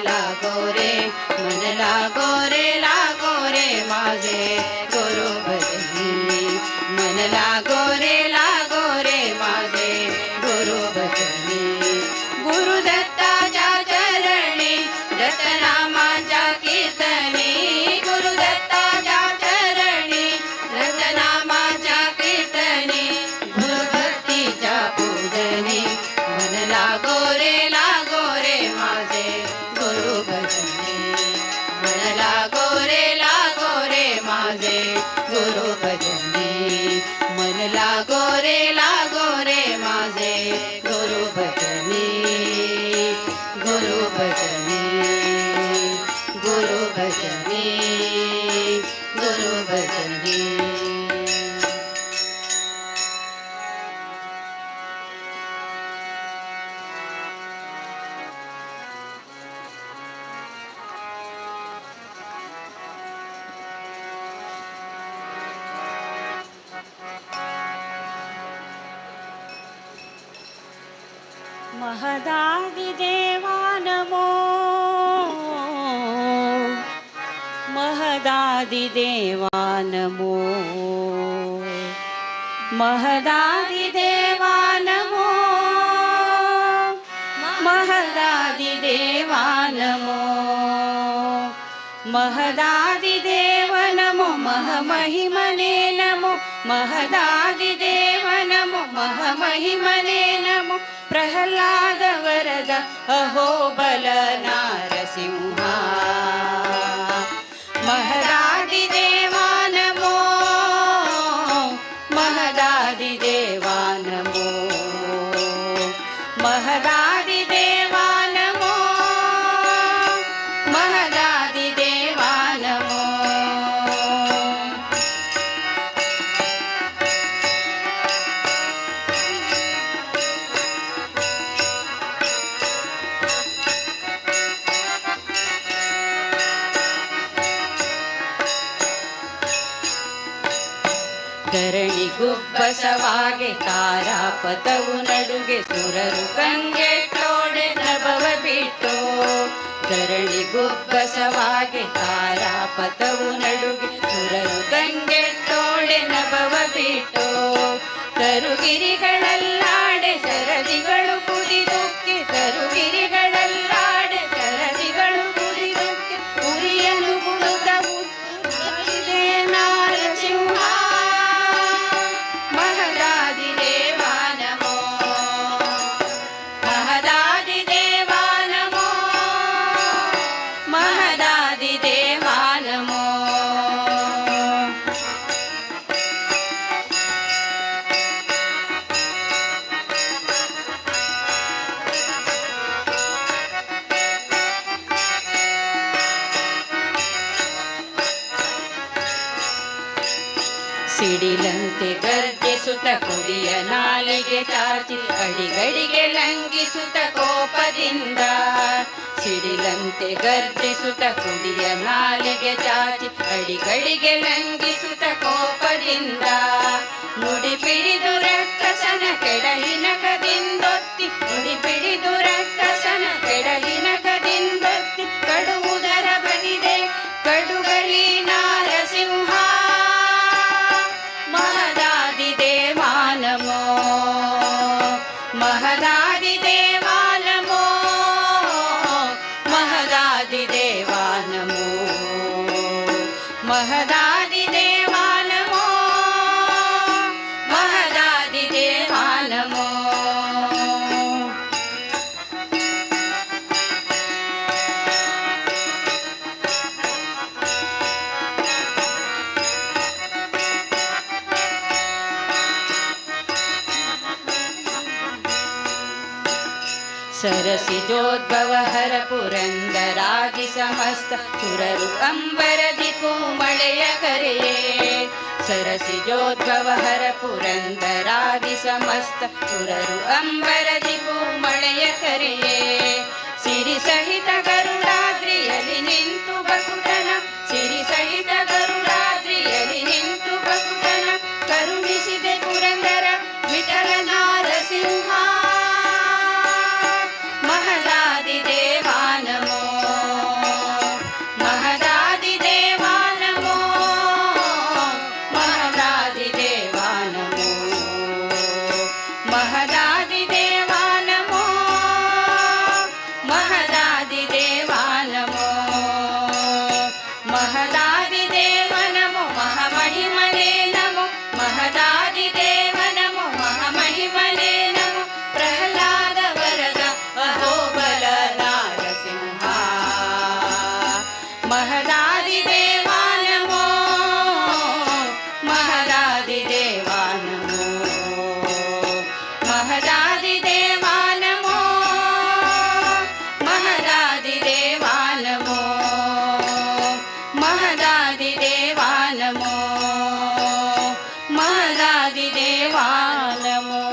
लागो रे मन लागो रे माझे गुरु भजनी मन लागो रे माझे गुरु भजनी गुरुदत्ताच्या चरणी रतनामाच्या कीर्तनी गुरुदत्ताच्या चरणी रतनामाच्या कीर्तनी गुरुभक्तीच्या पूजनी मन लागो रे माझे गुरु भजनी मन लागो रे माझे गुरु भजनी मन लागो रे माझे गुरु भजनी गुरु भजनी गुरु भजनी गुरु भजनी महदादिदेवा नमो महदादिदेवा नमो महदादिदेवा नमो महदादिदेवा नमो महदादिदेव नमो महमहिमने नमो महदादिदेव नमो महमहिमने नमो प्रह्लाद वरद अहोबल नारसिंहा महदादिदेवा नमो महदादिदेवा नमो महदादिदेवा नमो महदादिदेवा नमो ಧರಣಿ ಗುಬ್ಬಸವಾಗೆ ತಾರಾಪಥವು ನಡುಗೆ ಸುರರು ಕಂಗೆಟ್ಟೋಡೆ ನಭವ ಬಿಟ್ಟು ಧರಣಿ ಗುಬ್ಬಸವಾಗೆ ತಾರಾಪಥವು ನಡುಗೆ ಸುರರು ಕಂಗೆಟ್ಟೋಡೆ ನಭವ ಬಿಟ್ಟು ತರುಗಿರಿಗಳಲ್ಲಾಡೆ ಸರದಿಗಳು ಕುಡಿದುಕ್ಕೆ ತರುಗಿರಿಗಳಲ್ಲಾಡೆ ಸರದಿಗಳು ಕುಡಿದುಕ್ಕೆ ಉರಿಯನು ಗುಣದವು ನಾರಸಿಂಹ महदादिदेवा नमो महदादिदेवा नमो महदादिदेवा नमो ಸಿಡಿಲಂತೆ ಗರ್ಜಿಸುತ್ತ ಕುಡಿಯ ನಾಲಿಗೆ ಚಾಚಿ ಅಡಿಗಡಿಗೆ ಲಂಘಿಸುತ್ತ ಕೋಪದಿಂದ ಸಿಡಿಲಂತೆ ಗರ್ಜಿಸುತ್ತ ಕುಡಿಯ ನಾಲಿಗೆ ಚಾಚಿ ಅಡಿಗಡಿಗೆ ಲಂಘಿಸುತ್ತ ಕೋಪದಿಂದ ನುಡಿ ಪಿಡಿದು ರಕ್ಕಸನ ಕೆಡಹಿನ ಕದಿಂದೊತ್ತಿ ನುಡಿ ಪಿಡಿದು ರಕ್ಕಸನ ಕೆಡಹಿನ ಕದಿಂದೊತ್ತಿ ಕಡುವುದರ ಬಗಿದೆ ಕಡುಗಳಿ ನಾರಸಿಂಹ महदादिदेवा नमो महदादिदेवा नमो महदादिदेवा नमो महदादिदेवा नमो महदादिदेवा नमो सरसिजोद्भव हर पुरंदरादि समस्त सुररु अंबरदि कोमಳೆಯ ಕರೆಯೇ सरसिजोद्भव हर पुरंदरादि समस्त सुररु अंबरदि कोमಳೆಯ ಕರೆಯೇ ಸಿರಿ ಸಹಿತ ಗರುಡಾದ್ರಿಯಲ್ಲಿ ನಿಂತು ಬಕುತನ ಸಿರಿ ಸಹಿತ ಗರುಡಾದ್ರಿಯಲ್ಲಿ ನಿಂತು ಬಕುತನ ಕರುಣಿಸಿದೆ ಪುರಂದರ ವಿಠಲ ನಾರಸಿಂಹ महदादिदेवा नमो महदादिदेवा नमो महदादिदेवा नमो महदादिदेवा नमो महदादिदेवा नमो महदादिदेवा नमो महदादिदेवा नमो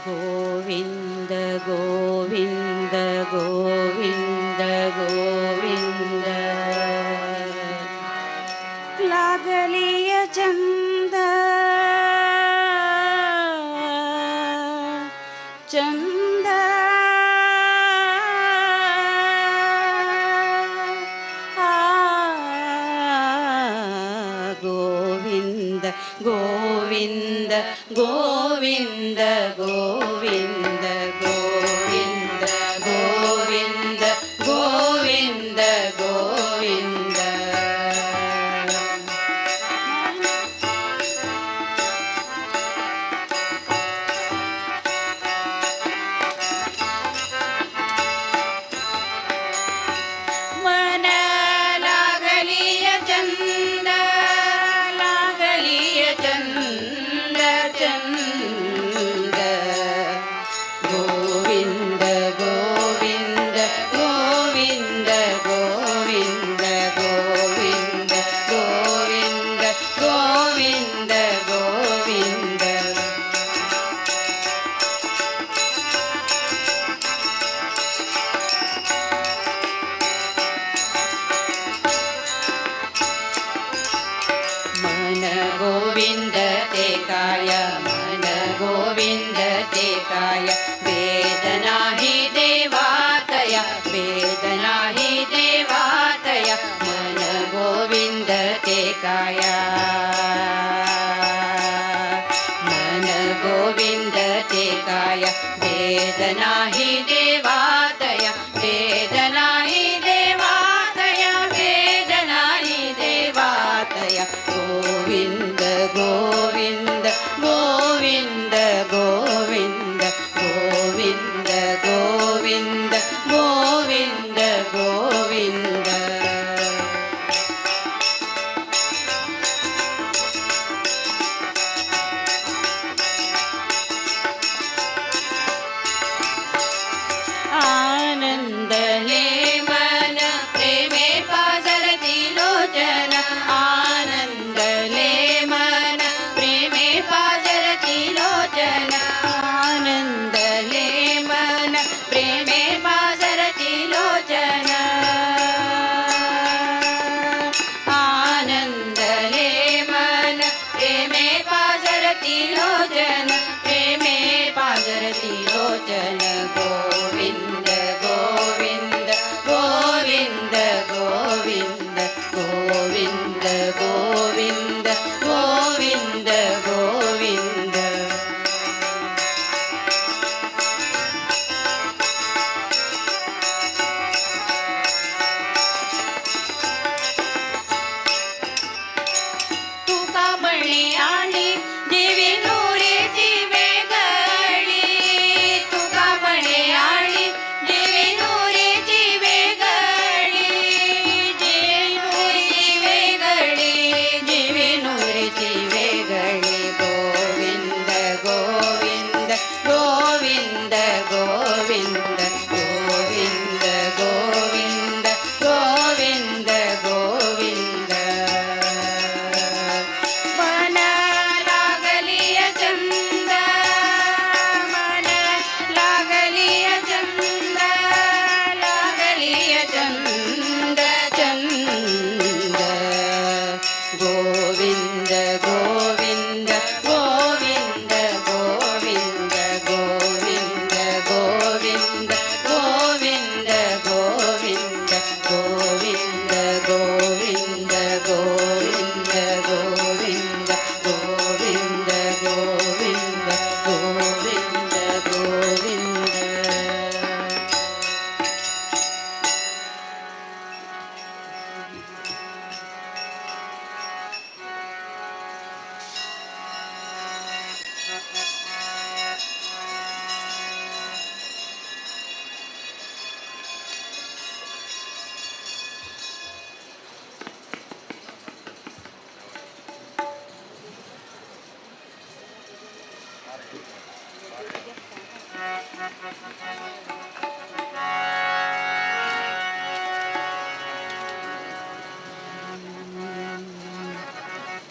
गोविंद गोविंद गोविंद गोविंद लागलिय चंद चंद गोविंद गोविंद गोविंद गोविंद गोविंद गोविंद गोविंद गोविंद मन लागलिय चंद लागलिय चंद चंद गोविंद गोविंद गोविंद गोविंद गोविंद गोविंद गोविंद गोविंद मन गोविंद ते काय मन गोविंद ते काय वेदना हि देवातया वेदना हि देवातया मन गोविंद ते काय मन गोविंद ते काय वेदना हि देवातया वेदना हि देवातया वेदना हि देवातया गोविंद गोविंद गोविंद गोविंद गोविंद गोविंद गोविंद गोविंद आनंद हे मन प्रेमे पाजरती लोचन आनंद ले मन प्रेमे पाजरती लोचन आनंद ले मन प्रेमे पाजरती लोचन आनंद ले मन प्रेमे पाजरती लोचन प्रेमे पाजरती लोचन गोविंद गोविंद गोविंद गोविंद गोविंद गोविंद गोविंद गोविंद तुका बळी आणि देवी नोरेची वेगळी तुका बळी आणि देवी नोरेची वेगळी देवी वेगळी देवी नोरेची वेगळी गोविंद गोविंद गोविंद गोविंद गोविंद गोविंद गोविंद गोविंद मन लागलिय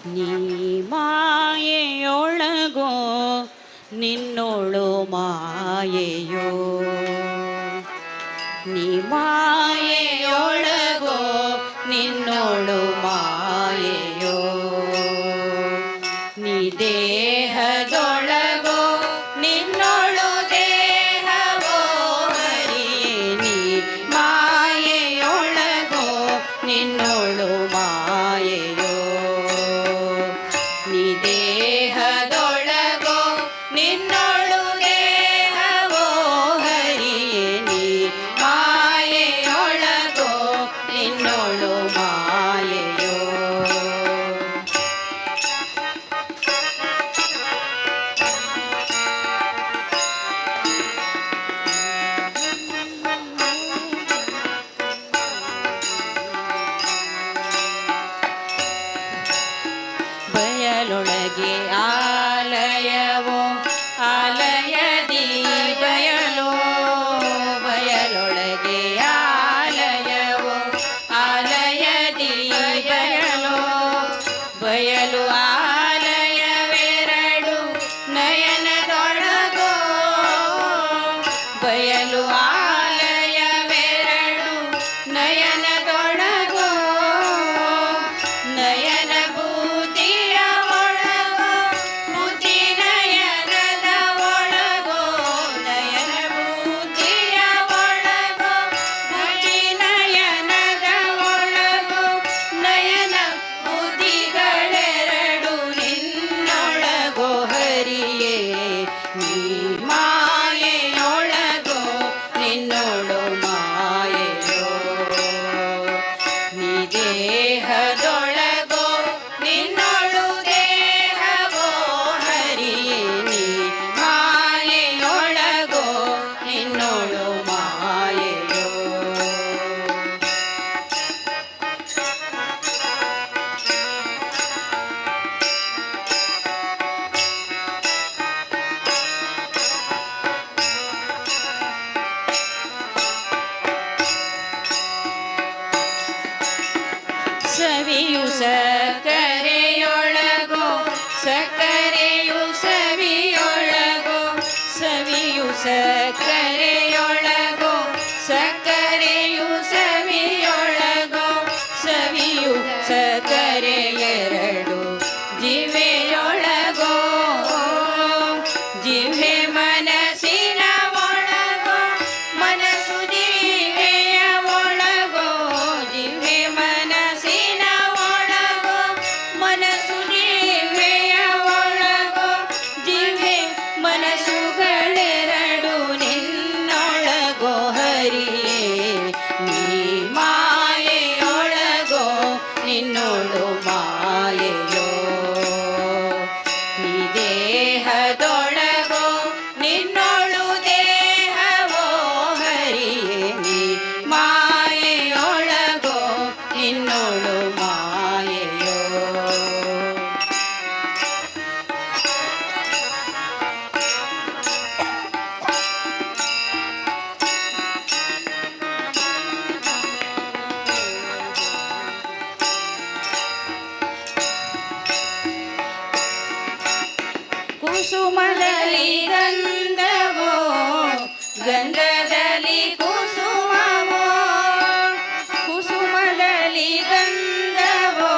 ನೀ ಮಾಯೆಯೊಳಗೋ ನಿನ್ನೋಳು ಮಾಯೆಯೋ ನೀ ಮಾಯೆಯೊಳಗೋ ನಿನ್ನೋಳು ಮಾಯೆಯೋ ನೀ ದೇಹದೊಳಗೋ ನಿನ್ನೋಳು ದೇಹವೋ ಹರಿಯೇ ನೀ ಮಾಯೆಯೊಳಗೋ ನಿನ್ನೋಳು ಮಾಯೆಯೋ ನೀ ದೇಹದೊಳಗೋ ನಿನ್ನೋಳು ದೇಹವೋ ಹರಿಯೇ ನೀ ಮಾಯೆಯೊಳಗೋ ನಿನ್ನೋಳು ಮಾಯೆಯೋ ಬಯಲೊಳಗೆ ಆಲಯವೋ ಆಲಯದಿ ಬಯಲೋ ಬಯಲೊಳಗೆ ಆಲಯವೋ ಆಲಯದಿ ಬಯಲೋ ಬಯಲು ಆಲಯವೆರಡು ನಯನದೊಳಗೋ ಬಯಲು ಆಲಯವೆರಡು ನಯನದೊಳಗೋ ನಯನ ಬುದ್ಧಿಯ ಒಳಗೋ ಬುದ್ಧಿ ನಯನದ ಒಳಗೋ ನಯನ ಬುದ್ಧಿಯ ಒಳಗೋ ಬುದ್ಧಿ ನಯನದ ಒಳಗೋ ನಯನ ಬುದ್ಧಿಗಳೆರಡು ನಿನ್ನೊಳಗೋ ಹರಿಯೇ ನೀ ಮಾಯೆಯೊಳಗೋ ನಿನ್ನೋಳು ಮಾಯೆಯೋ ನೀ ದೇಹದೊಳಗೋ ನಿನ್ನೋಳು ದೇಹವೋ ಹರಿಯೇ ನೀ ಮಾಯೆಯೊಳಗೋ ನಿನ್ನೋಳು ಮಾಯೆಯೋ ಸವಿಯು ಸಕ್ಕರೆಯೊಳಗೋ ಸಕ್ಕರೆಯು ಸವಿಯೊಳಗೋ ಸವಿಯು ಸಕ್ಕರೆಯೊಳಗೋ ಸಕ್ಕರೆಯು ಸವಿಯೊಳಗೋ ಸವಿಯು ಸಕ್ಕರೆಯೆರಡು ಜಿವೆಯೊಳಗೋ ಜಿವೆ ಮನಸ್ಸಿನ ಒಳಗೋ ಮನಸ್ಸು ಜಿವೆಯ ಒಳಗೋ ಜಿವೆ ಮನಸ್ಸಿನ ಒಳಗೋ ಮನಸ್ಸು ಜಿವೆಯ ಒಳಗೋ ಜಿವೆ ಮನಸ್ಸುಗಳೆರಡು ನಿನ್ನೊಳಗೋ ಹರಿಯೇ ನೀ ಮಾಯೆಯೊಳಗೋ ನಿನ್ನೋಳು ಮಾಯೆಯೋ ನೀ ದೇಹದೊಳಗೋ ನಿನ್ನೋಳು ದೇಹವೋ ಹರಿಯೇ ನೀ ಮಾಯೆಯೊಳಗೋ ನಿನ್ನೋಳು ಮಾಯೆಯೋ ಕುಸುಮದಲ್ಲಿ ಗಂಧವೋ ಗಂಧದಲ್ಲಿ ಕುಸುಮವೋ ಕುಸುಮದಲ್ಲಿ ಗಂಧವೋ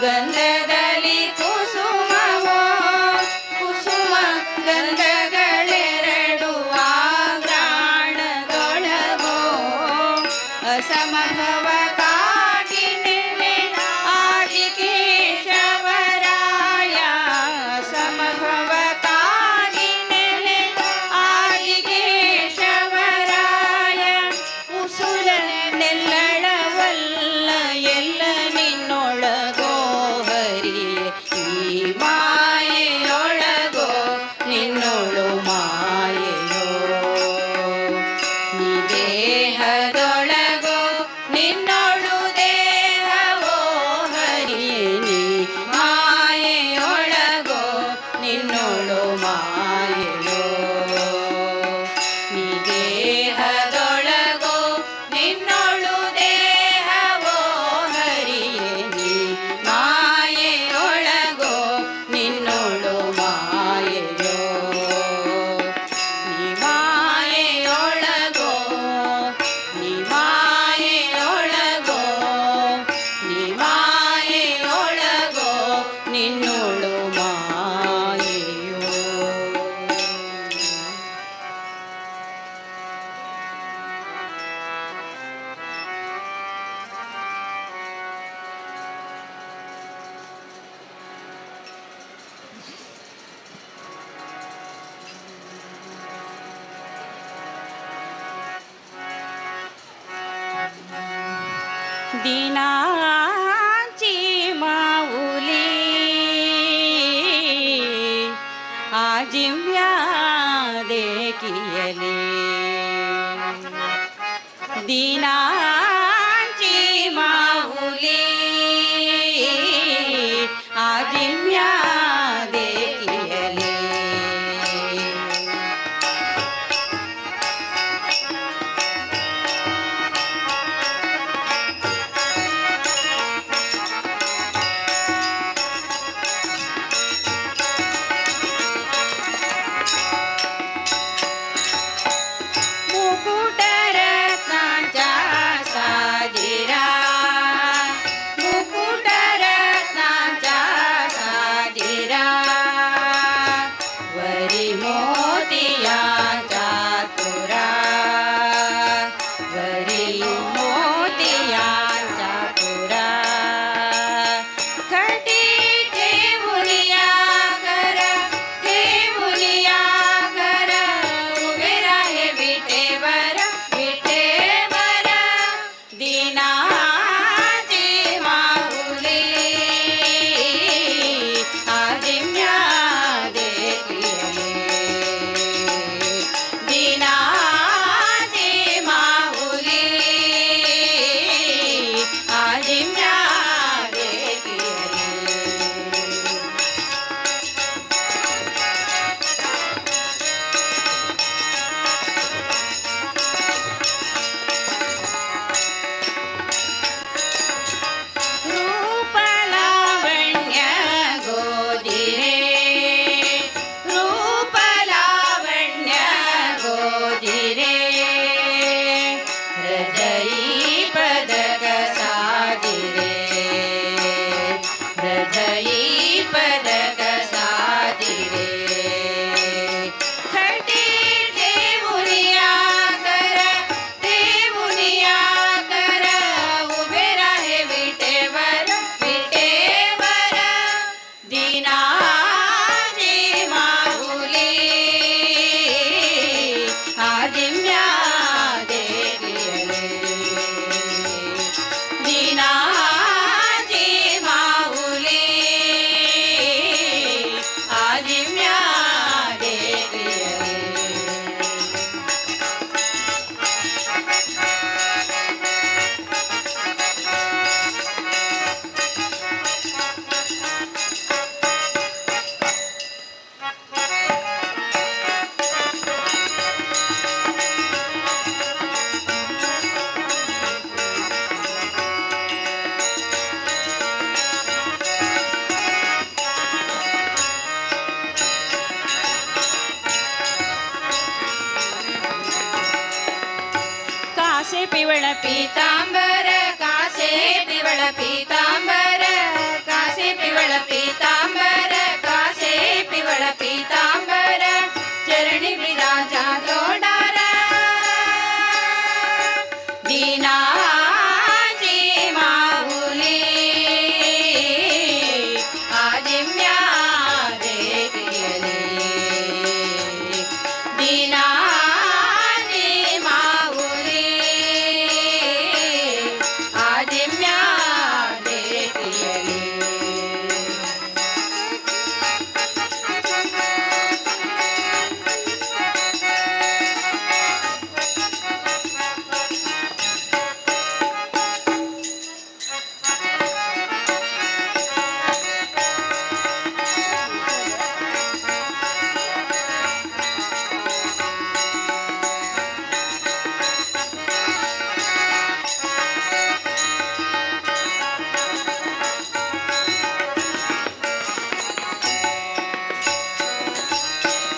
ಗಂಧದಲ್ಲಿ ಕುಸುಮವೋ ಕುಸುಮ ಗಂಧಗಳೆರಡು ಆಗ್ರಾಣದೊಳಗೋ ಅಸಮಭವ ಕಾಟಿನೆಲೆ ಆದಿಕೇಶವರಾಯ ಸಮಭವ ಕಾ दीनाची माऊली आजिम्या देखियले दीनाची माऊली आजिम्या देखियले मुकुट रत्नांच्या साजिरा मुकुट रत्नांच्या साजिरा वरी मोतियाच्या तुरा वरी मोतियाच्या तुरा खटी ठेवुनिया कर उभे राहे विटेवर विटेवर दीनाची माऊली आजिम्या देखियले दीनाची माऊली आजिम्या देखियले रूप लावण्य गोदिरे रूप लावण्य गोदिरे हृदयी पदक साजिरे हृदयी पदक साजिरे खटी ठेवुनिया कर उभे राहे विटेवर विटेवर दीनाची माऊली आजिम्या देखियले दीनाची माऊली आजिम्या देखियले कासे पिवळ पीतांबर कासे पिवळ पीतांबर कासे पिवळ पीतांबर कासे पिवळ पीतांबर चरणी ब्रिजाचा तोडार दीनाची माऊली आजिम्या देखियले दीनाची माऊली आजिम्या देखियले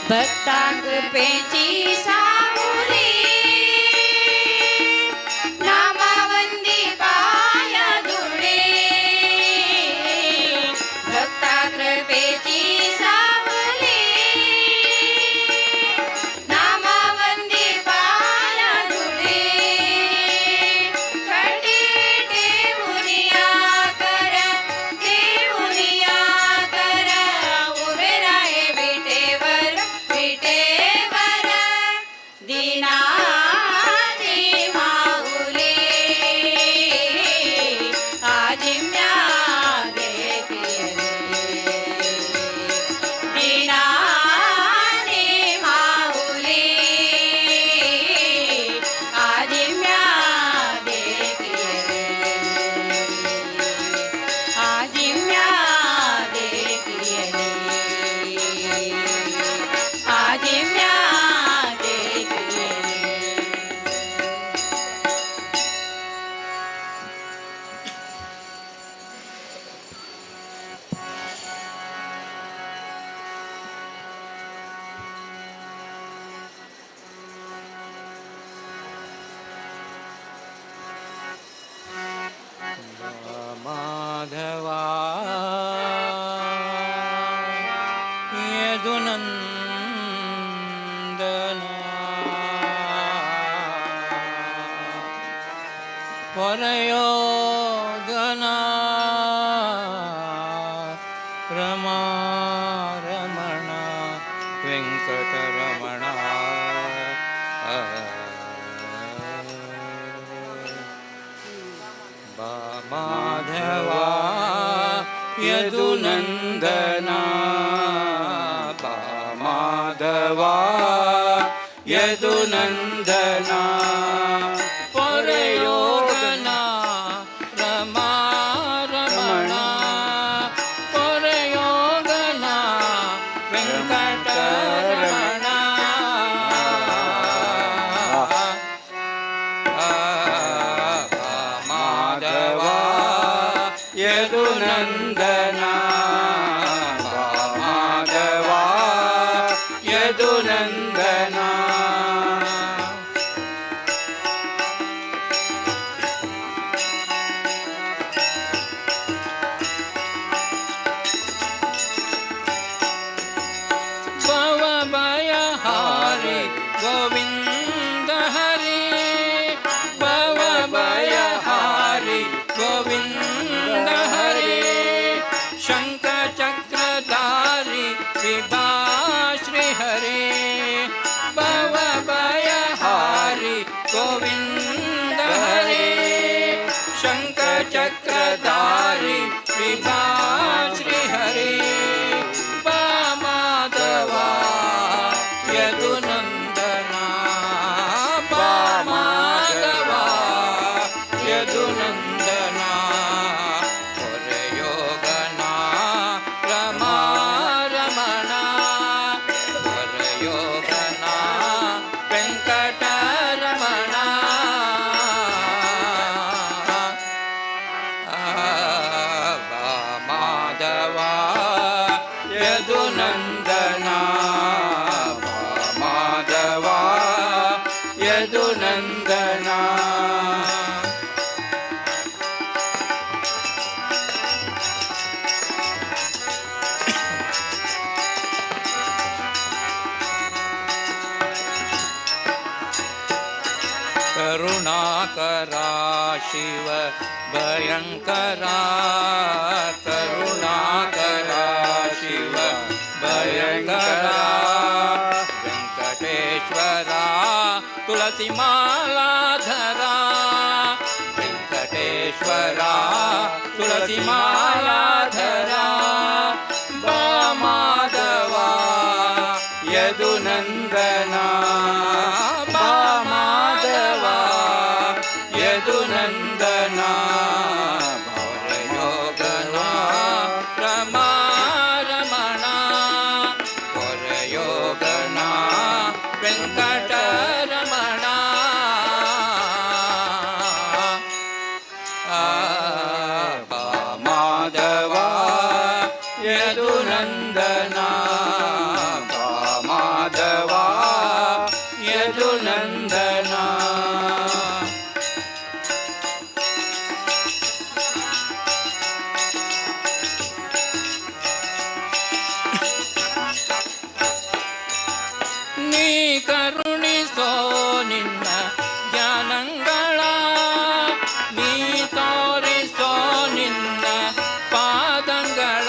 भक्तांग पेची सावली नामावंदी पाय धुळे भक्तांग पेची सावली नामावंदी पाय धुळे खटी ठेवुनिया कर उभे राहे विटेवर विटेवर ಮಾಧವ ಯದುನಂದನ ಪರಯೋಗನ ರಮಾರಮಣ ವೆಂಕಟರಮಣ ಮಾಧವ ಯದುನಂದನ ಮಾಧವ ಯದುನಂದನ ಪರಯೋಗನ ರಮಾರಮಣ ಪರಯೋಗನ ವೆಂಕಟರಮಣ ಮಾಧವ ಯದುನಂದನ ಮಾಧವ ಯದುನಂದನ ಭವ ಭಯ ಹಾರಿ ಗೋವಿಂದ ಹರಿ ಭವ ಭಯ ಹಾರಿ ಗೋವಿಂದ ಹರಿ ಶಂಖ ಚಕ್ರಧಾರಿ ವಿಭಾ ಶ್ರೀ ಹರಿ ಭವ ಭಯ ಹಾರಿ ಗೋವಿಂದ ಹರಿ ಶಂಖ ಚಕ್ರಧಾರಿ ವಿಭಾ ಶ್ರೀ ಹರಿ ಮಾಧವ ಯದುನಂದನ ಮಾಧವ ಯದುನಂದನ ಪರಯೋಗನ ರಮಾರಮಣ ಪರಯೋಗನ ವೆಂಕಟರಮಣ ಮಾಧವ ಯದುನಂದನ ಮಾಧವ ಯದುನಂದನ ಕರುಣಾಕರ ಶಿವ ಭಯಂಕರ ಕರುಣಾಕರ ಶಿವ ಭಯಂಕರ ವೆಂಕಟೇಶ್ವರ ತುಳಸಿ ಮಾಲಾಧರ ವೆಂಕಟೇಶ್ವರ ತುಳಸಿ ಮಾಲಾಧರ ಮಾಧವ ಯದುನಂದನ ಮಾಧವ ಯದುನಂದನ ಪರಯೋಗನ ರಮಾರಮಣ ಪರಯೋಗನ ವೆಂಕಟರಮಣ ಮಾಧವ ಯದುನಂದನ ಮಾಧವ ಯದುನಂದನ ನೀ ಕರುಣಿಸೋ ನಿನ್ನ ಜ್ಞಾನಗಳ ನೀ ತೋರಿಸೋ ನಿನ್ನ ಪಾದಂಗಳ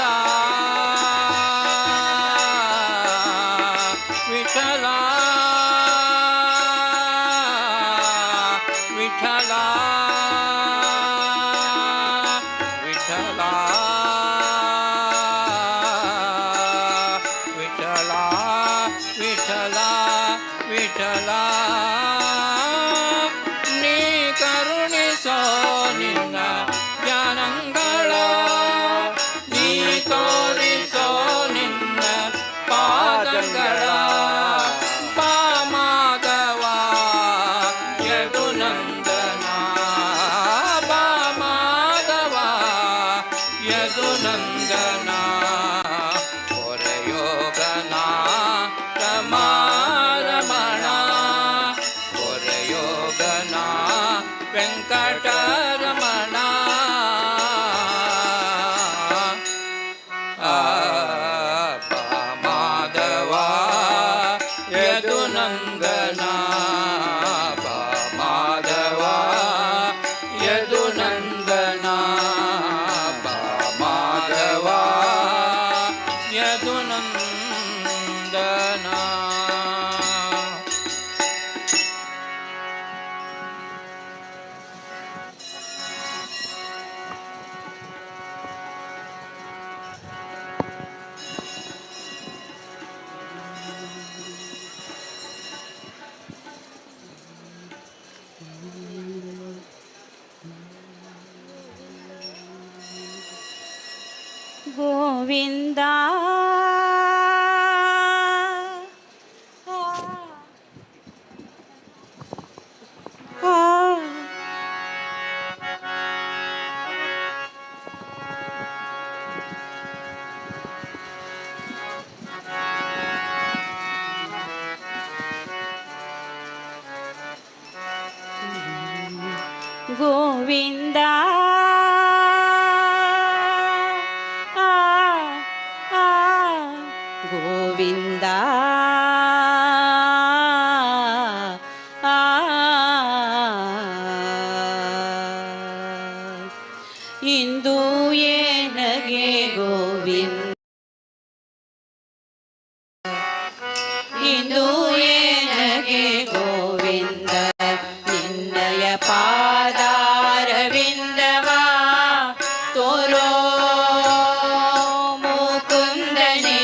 ವಿಠಲ ವಿಠಲ ವಿಠಲ ವಿಠಲ ವಿಠಲ ವಿಠಲ ನೀ ಕರುಣಿಸೋ ನಿನ್ನ ಜ್ಞಾನಗಳ ನೀ ತೋರಿಸೋ ನಿನ್ನ ಪಾದಗಳ ಮಾಧವ ಯದುನಂದನ ಮಾಧವ ಯದುನಂದನ ಪರಯೋಗನ ರಮಾರಮಣ ಪರಯೋಗನ ವೆಂಕಟರಮಣ ಗೋವಿಂದ ಗೋವಿಂದ ಗೋವಿಂದ ಇಂದು ಏನಗೆ ಗೋವಿಂದ ಇಂದು ಏನಗೆ ಗೋವಿಂದ ನಿನ್ನಯ ಪಾದಾರವಿಂದವಾ ತೋರೋ ಮುಕುಂದನೇ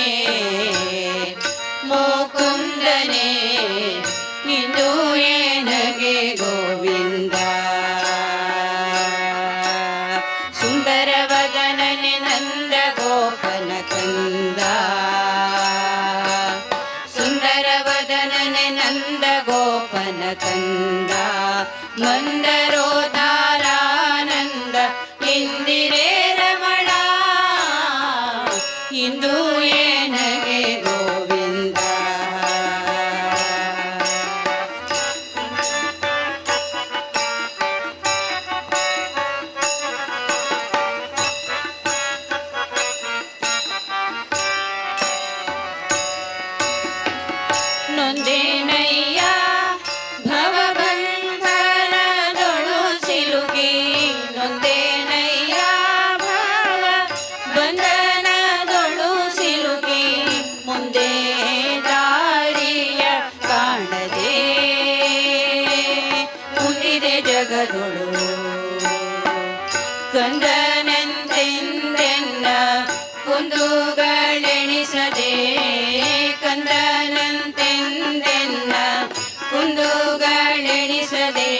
ಮುಕುಂದನೇ ಇಂದು ಏನಗೆ ಗೋವಿಂದ ಸುಂದರವದನನೆ ನಂದ ಗೋಪನ ಕಂದ ಸುಂದರವದನನೆ ನಂದ ಗೋಪನ ಕಂದ ಮಂದರೋದಾರಾನಂದ ಇಂದಿರೇ ರಮಣ ಇಂದು ಏನಗೆ ಗೋವಿಂದ ನೊಂದೇನಯ್ಯ ಭವಬಂಧನದೊಳು ಸಿಲುಕಿ ನೊಂದೇನಯ್ಯ ಭವಬಂಧನದೊಳು ಸಿಲುಕಿ ಮುಂದೆ ದಾರಿಯ ಕಾಣದೆ ಮುಂದಿದೆ ಜಗದೊಳು ಕಂದನಂತೆಂದೆನ್ನ ಕುಂದುಗಳೆಣಿಸದೆ ಕಂದನಂತೆಂದೆನ್ನ ಕುಂದುಗಳೆಣಿಸದೆ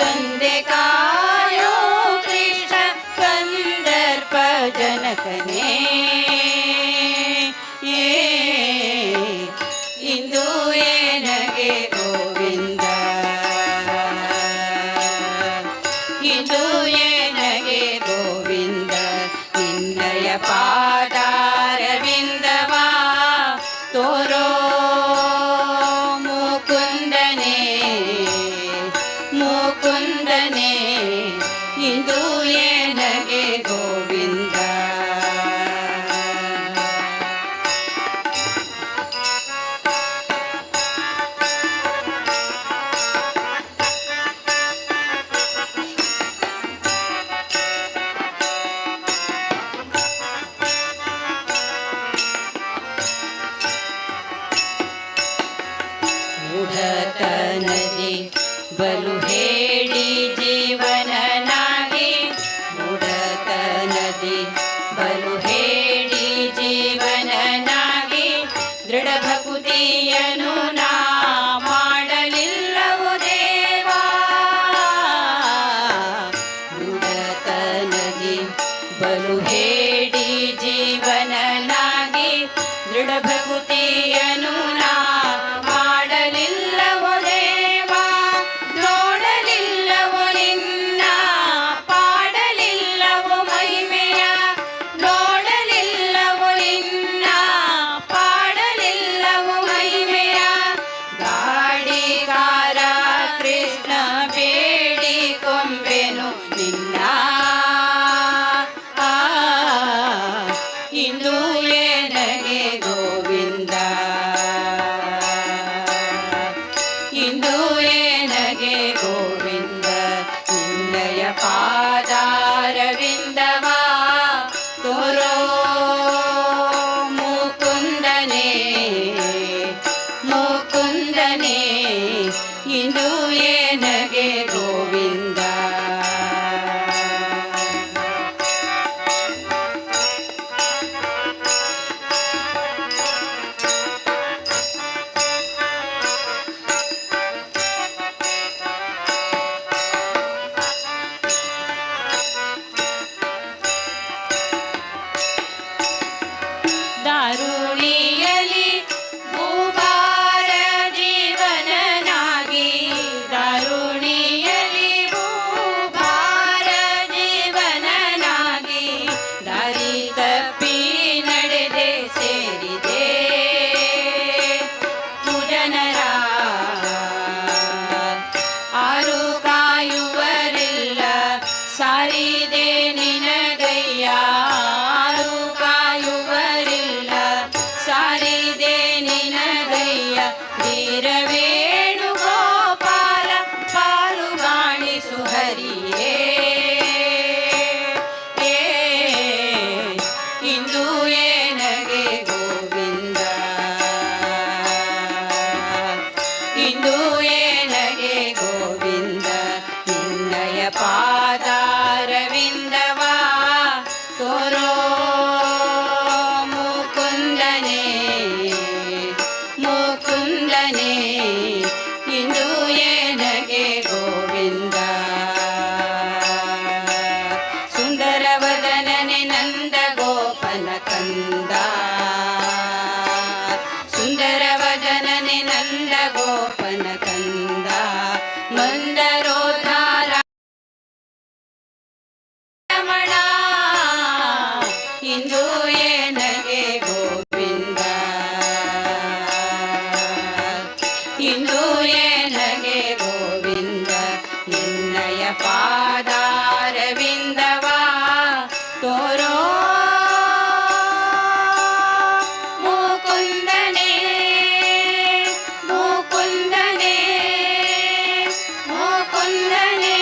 ತಂದೆ ಕಾಯೋ ಕೃಷ್ಣ ಕಂದರ್ಪ ಜನಕನೇ ಇಂದು ಏನಗೆ ಗೋವಿಂದ ಇಂದು ಏನಗೆ ಗೋವಿಂದ ನಿನ್ನಯ ಪಾದಾರವಿಂದವಾ ತೋರೋ ಮುಕುಂದನೇ ಮುಕುಂದನೇ ಇಂದು ಏನಗೆ ಗೋವಿಂದ ಮೂಢತನದಿ ಬಲು ಹೇಳಿ ಜೀವನನಾಗಿ ಮೂಢತನದಿ ಬಲು ಹೇಳಿ ಜೀವನನಾಗಿ ದೃಢ ಭಕುತಿಯನು ನಾ ಮಾಡಲಿಲ್ಲವು ದೇವಾ ಮೂಢತನದಿ ಬಲು ಹೇಳಿ ಜೀವನನಾಗಿ ದೃಢ ಭಕುತಿಯನು ನಾ ಮಾಡಲಿಲ್ಲವೋ ದೇವಾ ನೋಡಲಿಲ್ಲವೋ ನಿನ್ನ ಪಾಡಲಿಲ್ಲವೋ ಮಹಿಮೆಯ ನೋಡಲಿಲ್ಲವೋ ನಿನ್ನ ಪಾಡಲಿಲ್ಲವೋ ಮಹಿಮೆಯ ಗಾಡಿಕಾರ ಕೃಷ್ಣ ಬೇಡಿ ಕೊಂಬೆನು ನಿನ್ನ ಇಂದು ಏನಗೆ ಗೋವಿಂದ ಇಂದು ಏನಗೆ ಗೋವಿಂದ ನಿನ್ನಯ ಪಾದಾರವಿಂದವ ತೋರೋ ಮುಕುಂದನೇ ಮುಕುಂದನೇ ಮುಕುಂದನೇ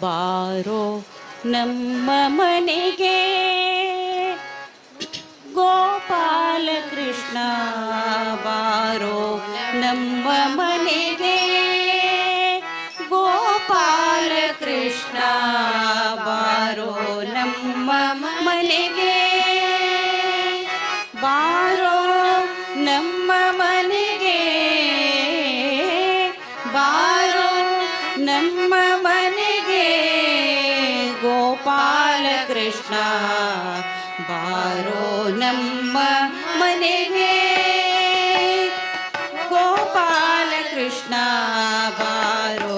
ಬಾರೋ ನಮ್ಮ ಮನೆಗೆ ಗೋಪಾಲ ಕೃಷ್ಣ ಬಾರೋ ನಮ್ಮ ಮನೆಗೆ ಗೋಪಾಲ ಕೃಷ್ಣ ಬಾರೋ ನಮ್ಮ ಮನೆಗೆ ಬಾರೋ ನಮ್ಮ ಮನೆಗೆ ಬಾರೋ ನಮ್ಮ ಮನೆಗೆ ಗೋಪಾಲ ಕೃಷ್ಣ ಬಾರೋ ನಮ್ಮ ಮನೆಗೆ ಗೋಪಾಲ ಕೃಷ್ಣ ಬಾರೋ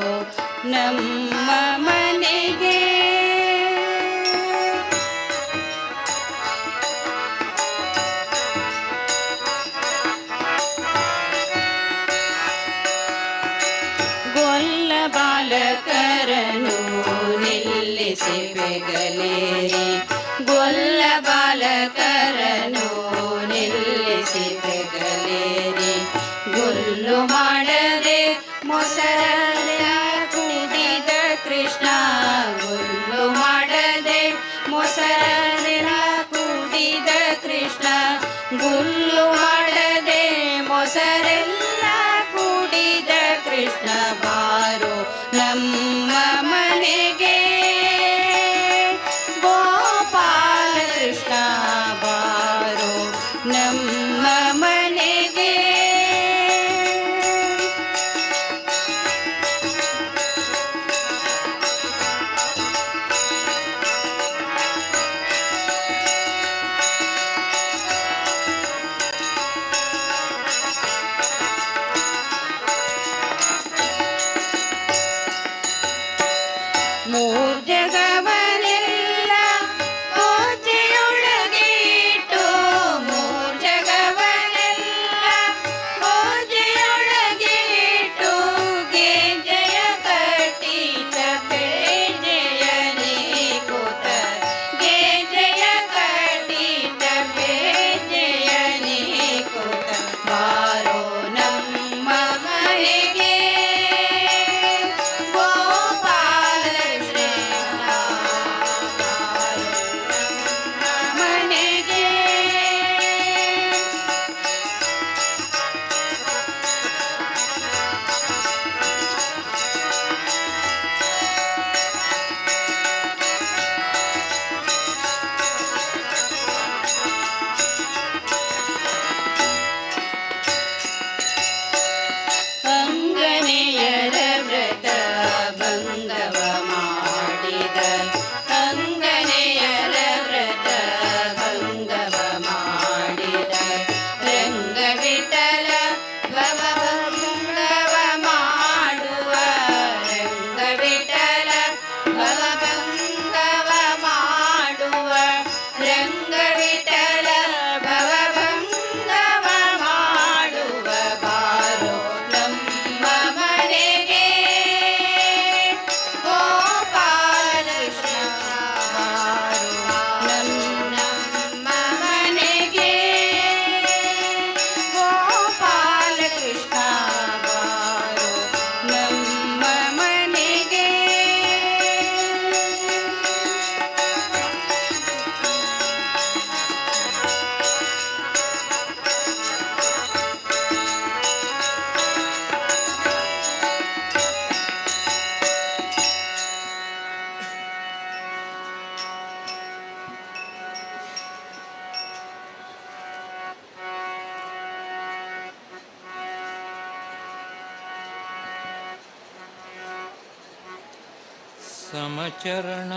ನಮ್ಮ ಮನೆಗೆ ಗೊಲ್ಲ ಬಾಲಕರನು ನಿಲ್ಲಿಸಿ ಬೆಗಲೇರಿ ಗೊಲ್ಲ ಬಾಲಕರನು ನಿಲ್ಲಿಸಿ ಬೆಗಲೇರಿ ಗೊಲ್ಲು ಮಾಡದೆ ಮೊಸರ ಕುಡಿದ ಕೃಷ್ಣ ಗೊಲ್ಲು ಮಾಡದೆ ಮೊಸರ ಕುಡಿದ ಕೃಷ್ಣ ಗುಲ್ಲು ಮಾಡದೆ ಮೊಸರೆಲ್ಲ ಕುಡಿದ ಕೃಷ್ಣ ಬಾರೋ ನಮ್ಮ ಮನೆಗೆ ಗೋಪಾಲ ಕೃಷ್ಣ ಬಾರೋ ನಮ್ಮ ಮನೆಗೆ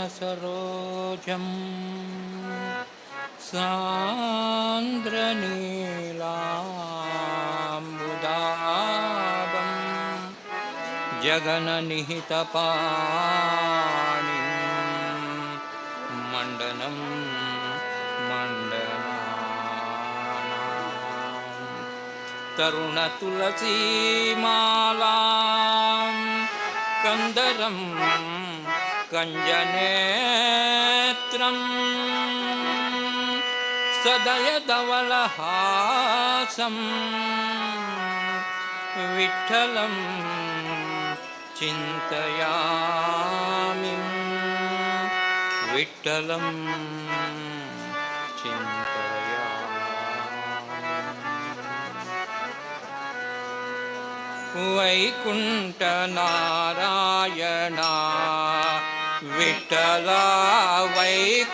समचरणसरोजं सान्द्रनीलाम्बुदाबं जगन्निहितपाणिं मण्डनं मण्डनानां तरुणतुलसीमालां कंदरं कंजनेत्रं सदयधवलहासं विठ्ठलं चिन्तयामि विठ्ठलं चिन्तयामि वैकुण्ठनारायणा विठ्ठला वैकुण्ठनारायणा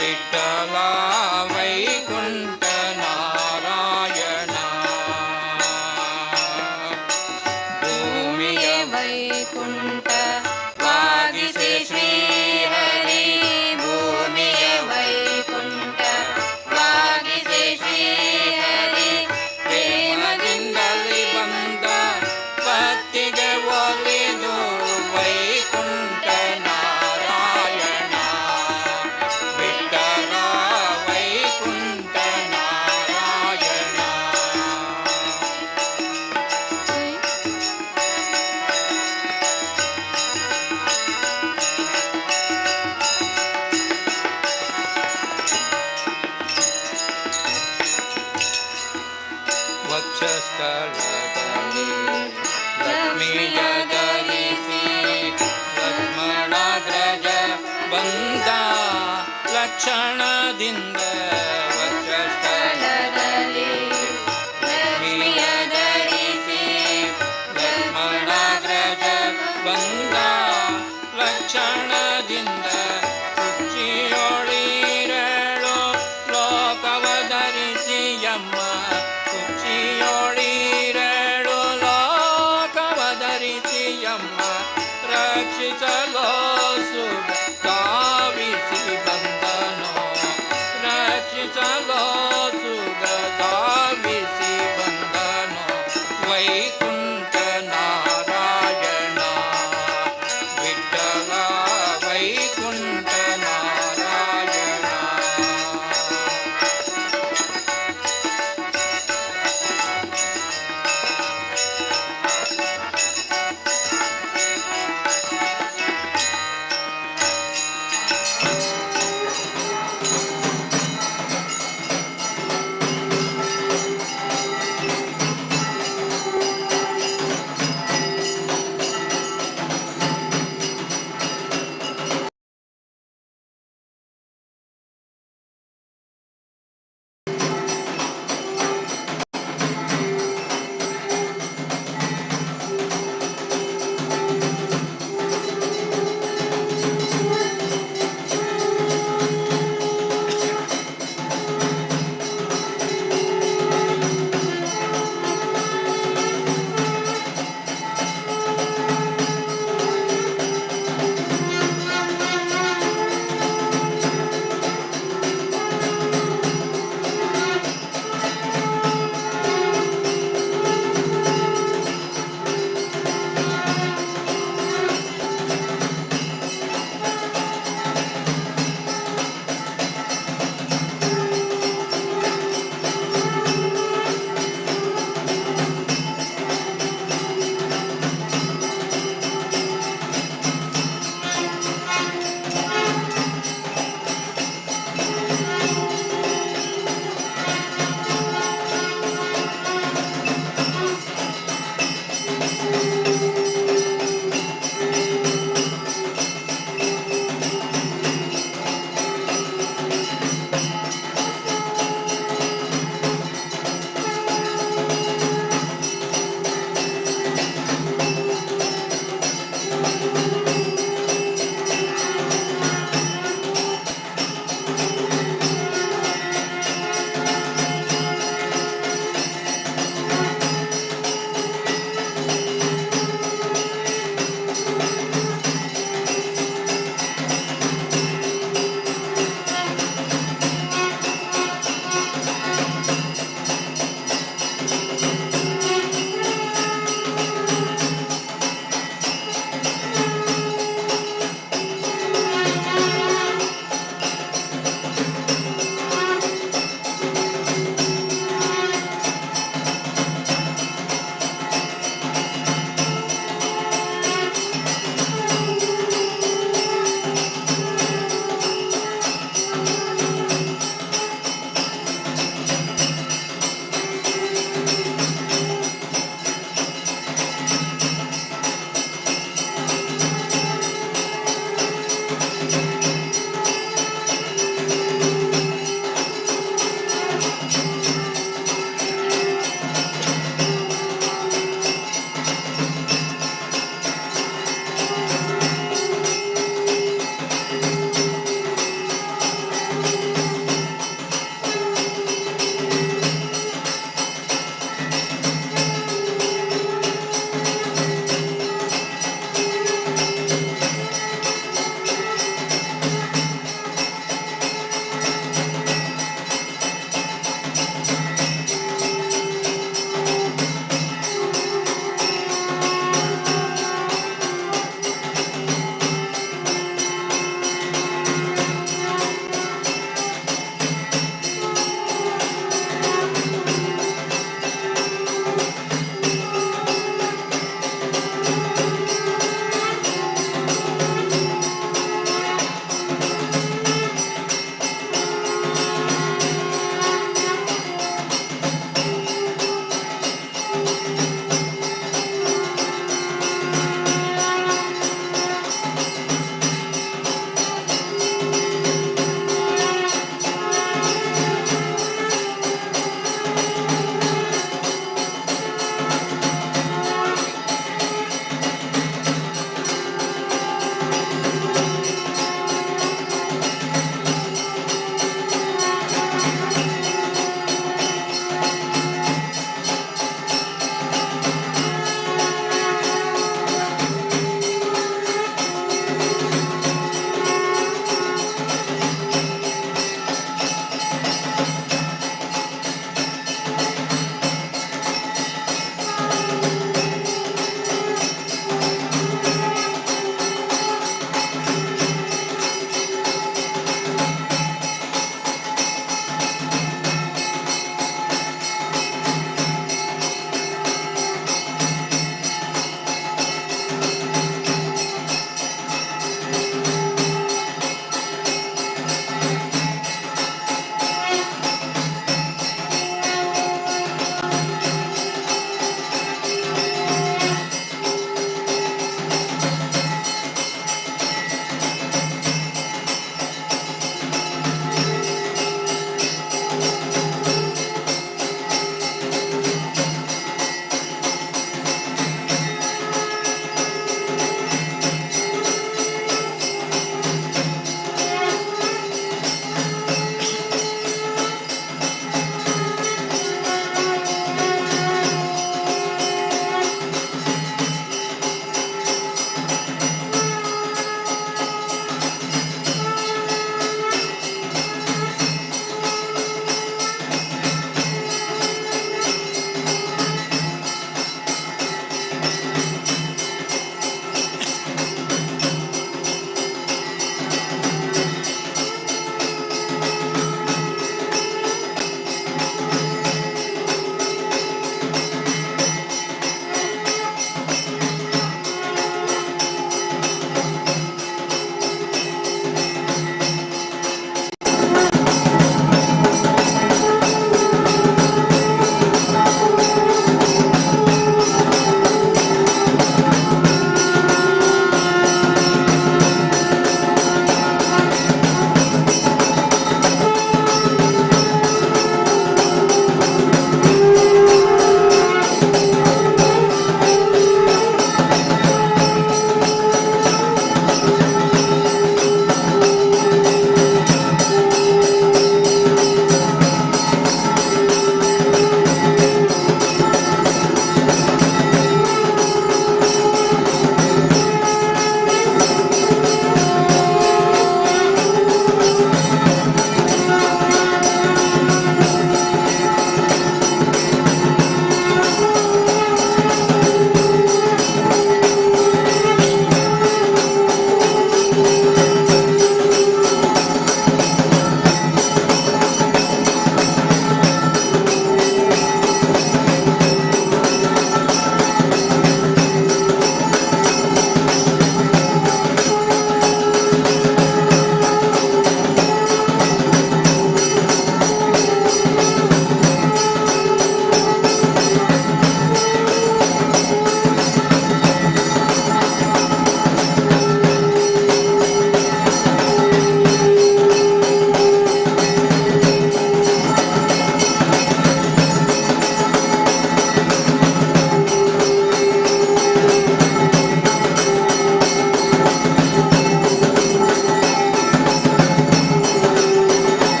विठ्ठला वैकुण्ठनारायणा भूमिय वैकुण्ठ वागिसे श्रीहरि भूमिಯ ವೈಕುಂಠ ವಾಗಿಸೆ ಶ್ರೀಹರಿ ಪ್ರೇಮದಿಂದಲೇ ಬಂದ ಭಕ್ತಿಗೆ ಒಲಿದು ವೈಕುಂಠ ನಾರಾಯಣ ವಿಠ್ಠಲ ವೈಕುಂಠ ನಾರಾಯಣ ವಕ್ಷಸ್ಥಳದಲ್ಲಿ ಲಕ್ಷ್ಮಿಯ ಧರಿಸಿ ಲಕ್ಷ್ಮಣಾಗ್ರಜ ಬಂದ ಲಕ್ಷಣದಿಂದ ವಕ್ಷಸ್ಥಳದಲ್ಲಿ ಲಕ್ಷ್ಮಿಯ ಧರಿಸಿ ಲಕ್ಷ್ಮಣಾಗ್ರಜ ಬಂದ ಲಕ್ಷಣದಿಂದ ಕುಚಿಯೊಳಿರಳು ಲೋಕವ ಧರಿಸಿಯಮ್ಮ ಕುಚಿಯೊಳಿರಳು ಲೋಕವ ಧರಿಸಿಯಮ್ಮ ರಕ್ಷಿಸಲು ಸುಖ ಧಾವಿಸಿ ಬಂದನೋ ರಕ್ಷಿಸಲು ಸುಖ ಧಾವಿಸಿ ಬಂದನೋ ವೈಕುಂಠ ನಾರಾಯಣ ವಿಠ್ಠಲ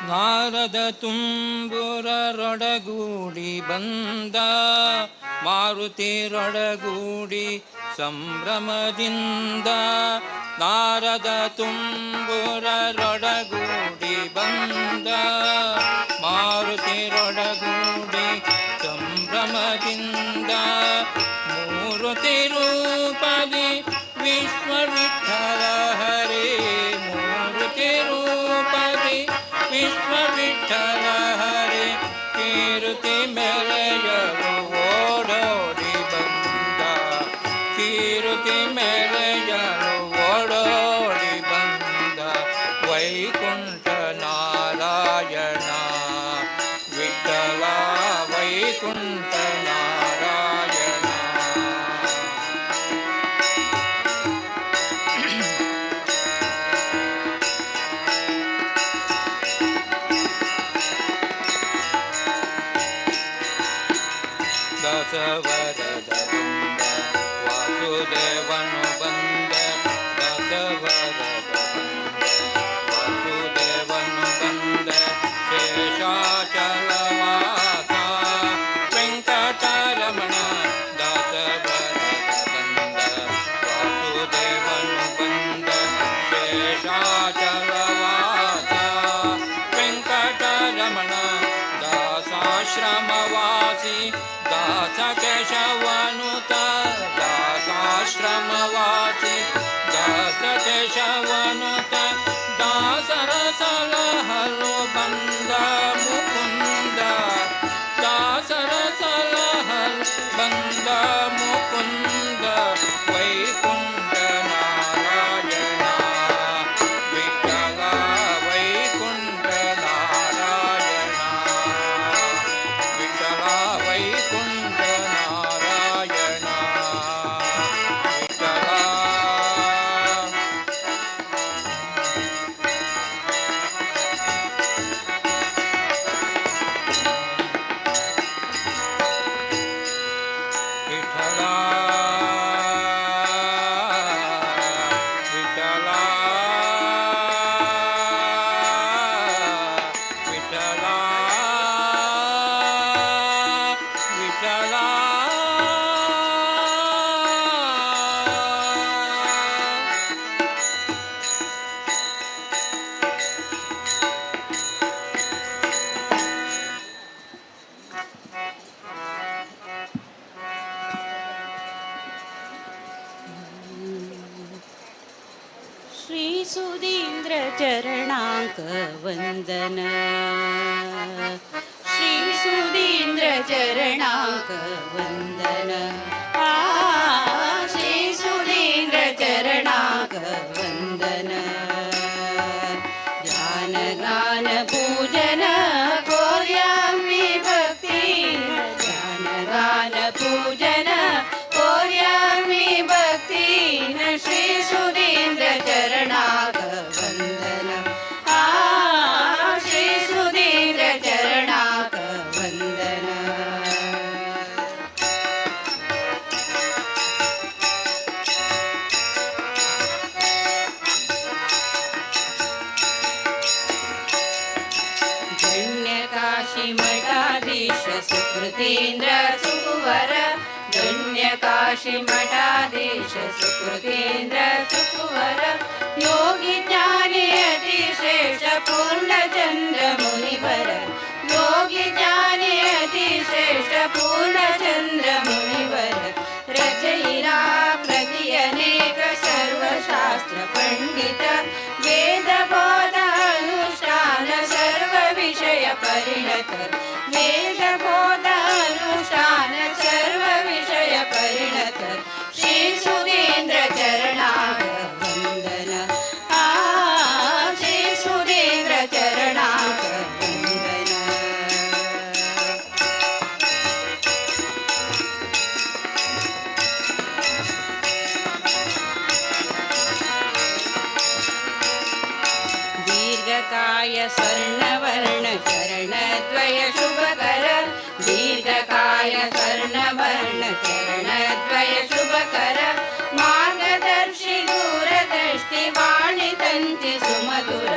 ನಾರದ ತುಂಬುರರೊಡಗೂಡಿ ಬಂದ ಮಾರುತಿರೊಡಗೂಡಿ ಸಂಭ್ರಮದಿಂದ ನಾರದ ತುಂಬುರರೊಡಗೂಡಿ ಬಂದ ಮಾರುತಿರೊಡಗೂಡಿ ಸಂಭ್ರಮದಿಂದ ಮೂರುತಿ ರೂಪದಿ ವಿಶ್ವವಿಠಲ ಹರೇ ಮೂರುತಿ ರೂಪದಿ ವಿಶ್ವವಿಠಲ ಹರೇ ಕೀರುತಿ ಮೆರೆಯಲು ಓಡೋಡಿ ಬಂದ ಕೀರುತಿ ಮೆರೆಯಲು ಓಡೋಡಿ ಬಂದ ವೈಕುಂಠ ನಾರಾಯಣ ವಿಠಲ ವೈಕುಂಠ ನಾರಾಯಣ ದಸವರದ ಬಂದ ವಾಸುದೇವನು ಬಂದ ದಸವರದ ಬಂದ ವಾಸುದೇವನು ಬಂದ ಶೇಷಾಚಲವಾಸ ವೆಂಕಟರಮಣ ದಸವರದ ಬಂದ ವಾಸುದೇವನು ಬಂದ ಶೇಷಾಚಲವಾಸ ವೆಂಕಟರಮಣ ದಾಸಾಶ್ರಮವಾಸಿ ದಾಸ ಕೇಶವನುತ ದಾಸಾಶ್ರಮವಾಸಿ ದಾಸ ಕೇಶವನುತ ದಾಸರ ಸಲಹಲು ಬಂದ ಮುಕುಂದ ದಾಸರ ಸಲಹಲು ಬಂದ ಮುಕುಂದ ವೈಕುಂಠ ನಾರಾಯಣ ವಿಠಲ ವೈಕುಂಠ ನಾರಾಯಣ ವಿಠಲ ವೈಕುಂಠ ನಾರಾಯಣ ವಿಠಲ ವಿಠಲ ವಿಠಲ ವಿಠಲ ವಿಠಲ ಶ್ರೀ ಸುಧೀಂದ್ರ ಚರಣಾಂಕ ವಂದನ ಶ್ರೀ ಸುಧೀಂದ್ರ ಚರಣಾಂಕ ವಂದನ ಆ ಶ್ರೀ ಸುಧೀಂದ್ರ ಚರಣಾಂಕ ವಂದನ ಧ್ಯಾನ ಗಾನ ಪೂಜನ ಕೋರ್ಯಾಮಿ ಭಕ್ತಿ ಧ್ಯಾನ ಗಾನ ಪೂಜನ ಕೋರ್ಯಾಮಿ ಭಕ್ತಿ ಶ್ರೀ ಸುಧೀಂದ್ರ ಚರಣಾಗ ವಂದನ ಆ ಶ್ರೀ ಸುಧೀಂದ್ರ ಚರಣಾಗ ವಂದನ ಗಣ್ಯ ಕಾಶಿ ಮಠಾಧೀಶ ಸುಕೃತೀಂದ್ರ ಸುಕುವರ ಗಣ್ಯ ಕಾಶಿ ಮಠಾಧೀಶ ಸುಕೃತೀಂದ್ರ ಸುಕುವರ ಯೋಗಿ ಜ್ಞಾನಿ ಅತಿಶ್ರೇಷ್ಠ ಪೂರ್ಣಚಂದ್ರ ಮುನಿವರ ಯೋಗಿ ಜ್ಞಾನಿ ಅತಿಶ್ರೇಷ್ಠ ಪೂರ್ಣಚಂದ್ರ ಮುನಿವರ ರಚಯಿರಾ ಪ್ರತಿ ಅನೇಕ ಸರ್ವಶಾಸ್ತ್ರ ಪಂಡಿತ ವೇದ ಬೋಧ ಅನುಷ್ಠಾನ ಸರ್ವ ವಿಷಯ ಪರಿಣತ ವೇದ ಬೋಧ ಅನುಷ್ಠಾನ दीर्घकाय स्वर्णवर्ण चरणद्वय शुभकर दीर्घकाय स्वर्णवर्ण चरणद्वय शुभकर मार्गदर्शि दूरदृष्टि वाणि तंति सुमधुर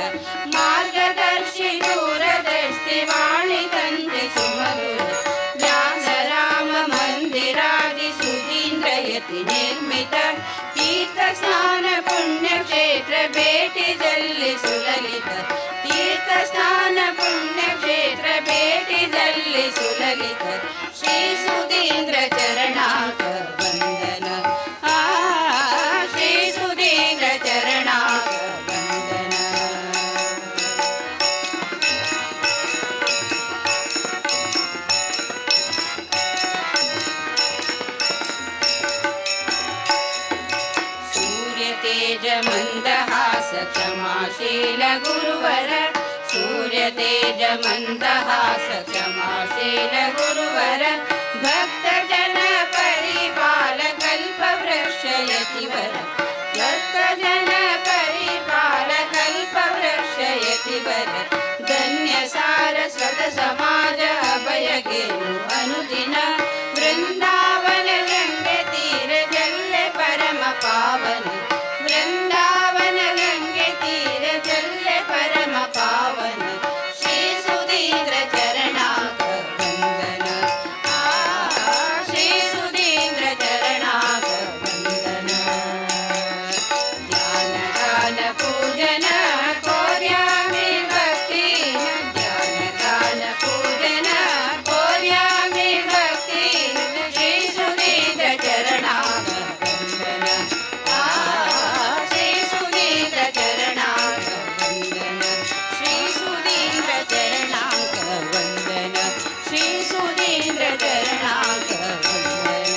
मार्गदर्शि दूरदृष्टि वाणि तंति सुमधुर व्यासराम मंदिरादि सुधीन्द्रयति निर्मित तीर्थस्नान पुण्यक्षेत्र भेटी जल्ली सुललित तीर्थस्नान पुण्यक्षेत्र भेटी जल्ली सुललित श्री सुधीन्द्र चरणाक वंदन श्री सुधीन्द्र चरणाक वंदन तेज मंदहास क्षमाशील गुरुवर सूर्य तेज मंदहास क्षमाशील गुरुवर भक्त जन परिपाल कल्प वृक्ष यतिवर भक्त जन परिपाल कल्प वृक्ष यतिवर धन्य सारस्वत समाज अभय गेनु अनुदिन वृंदावन गंगे तीर जल्ले परम पावन वृंदावन गंगे तीर जल्ले परम पावन श्री सुधीन्द्र चरणाक वंदन श्री सुधीन्द्र चरणाक वंदन ध्यान दान पूजन कोर्यामि भक्ति ध्यान दान पूजन कोर्यामि भक्ति श्री सुधीन्द्र चरणाक वंदन श्री सुधीन्द्र चरणाक वंदन श्री सुधीन्द्र चरणाक वंदन श्री सुधीन्द्र चरणाक वंदन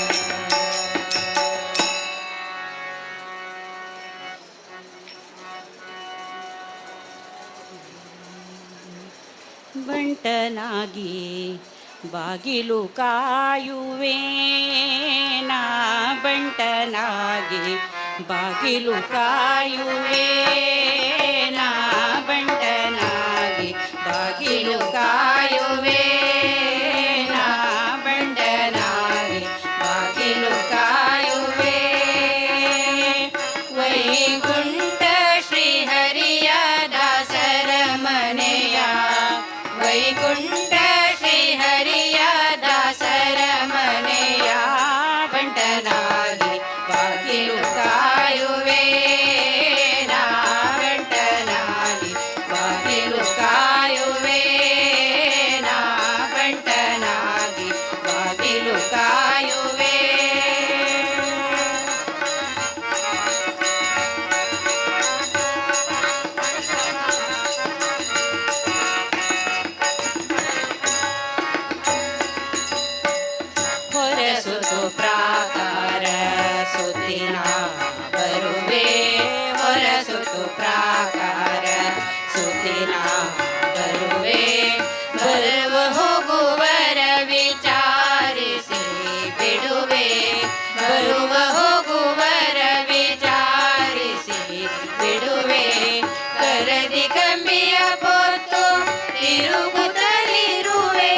ಬಂಟನಾಗಿ ಬಾಗಿಲು ಕಾಯುವೆ ನಾ ಬಂಟನಾಗಿ ಬಾಗಿಲು ಕಾಯುವೆ ನಾ ಬಂಟನಾಗಿ ಬಾಗಿಲು ಕಾಯುವೆ ನಾ ಬಂಟನಾಗಿ ಬಾಗಿಲು ಕಾಯುವೆ ವೈಕುಂಠ ಶ್ರೀಹರಿಯ ದಾಸರ ಮನೆಯ ವೈಕುಂಠ ಶ್ರೀಹರಿಯ ದಾಸರ ಮನೆಯ ಬಂಟನಾಗಿ ಬಾಗಿಲು ಕಾಯುವೆ ನಾ ಬಂಟನಾಗಿ ಬಾಗಿಲು ಕಾಯುವೆ ನಾ ಬಂಟನಾಗಿ ಬಾಗಿಲು ಕಾಯುವೆ ಹೊರಸುತ್ತು ಪ್ರಾಕಾರ ಸುತ್ತಿನ ಬರುವೆ ಹೊರಸುತ್ತು ಪ್ರಾಕಾರ ಸುತ್ತಿನ ಬರುವೆ ಬರುವ ಹೋಗುವರ ವಿಚಾರಿಸಿ ಬಿಡುವೆ ಬರುವ ಹೋಗುವರ ವಿಚಾರಿಸಿ ಬಿಡುವೆ ಕರದಿ ಕಂಬಿಯ ಪೊತ್ತು ತಿರುಗುತ್ತಲಿರುವೆ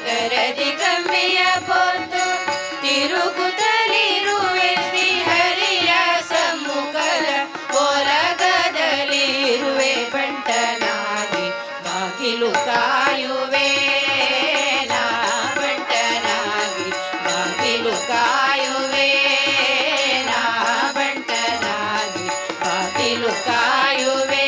ಕರದಿ ಕಂಬಿಯ ಪೊತ್ತು ತಿರುಗುತ್ತಲಿರುವೆ ಶ್ರೀಹರಿಯ ಸಮ್ಮುಖದ ಹೊರಗದಲ್ಲಿರುವೆ ಬಂಟನಾಗಿ ಬಾಗಿಲು ಕಾಯುವೆ ನಾ ಬಂಟನಾಗಿ ಬಾಗಿಲು ಕಾಯುವೆ ನಾ ಬಂಟನಾಗಿ ಬಾಗಿಲು ಕಾಯುವೆ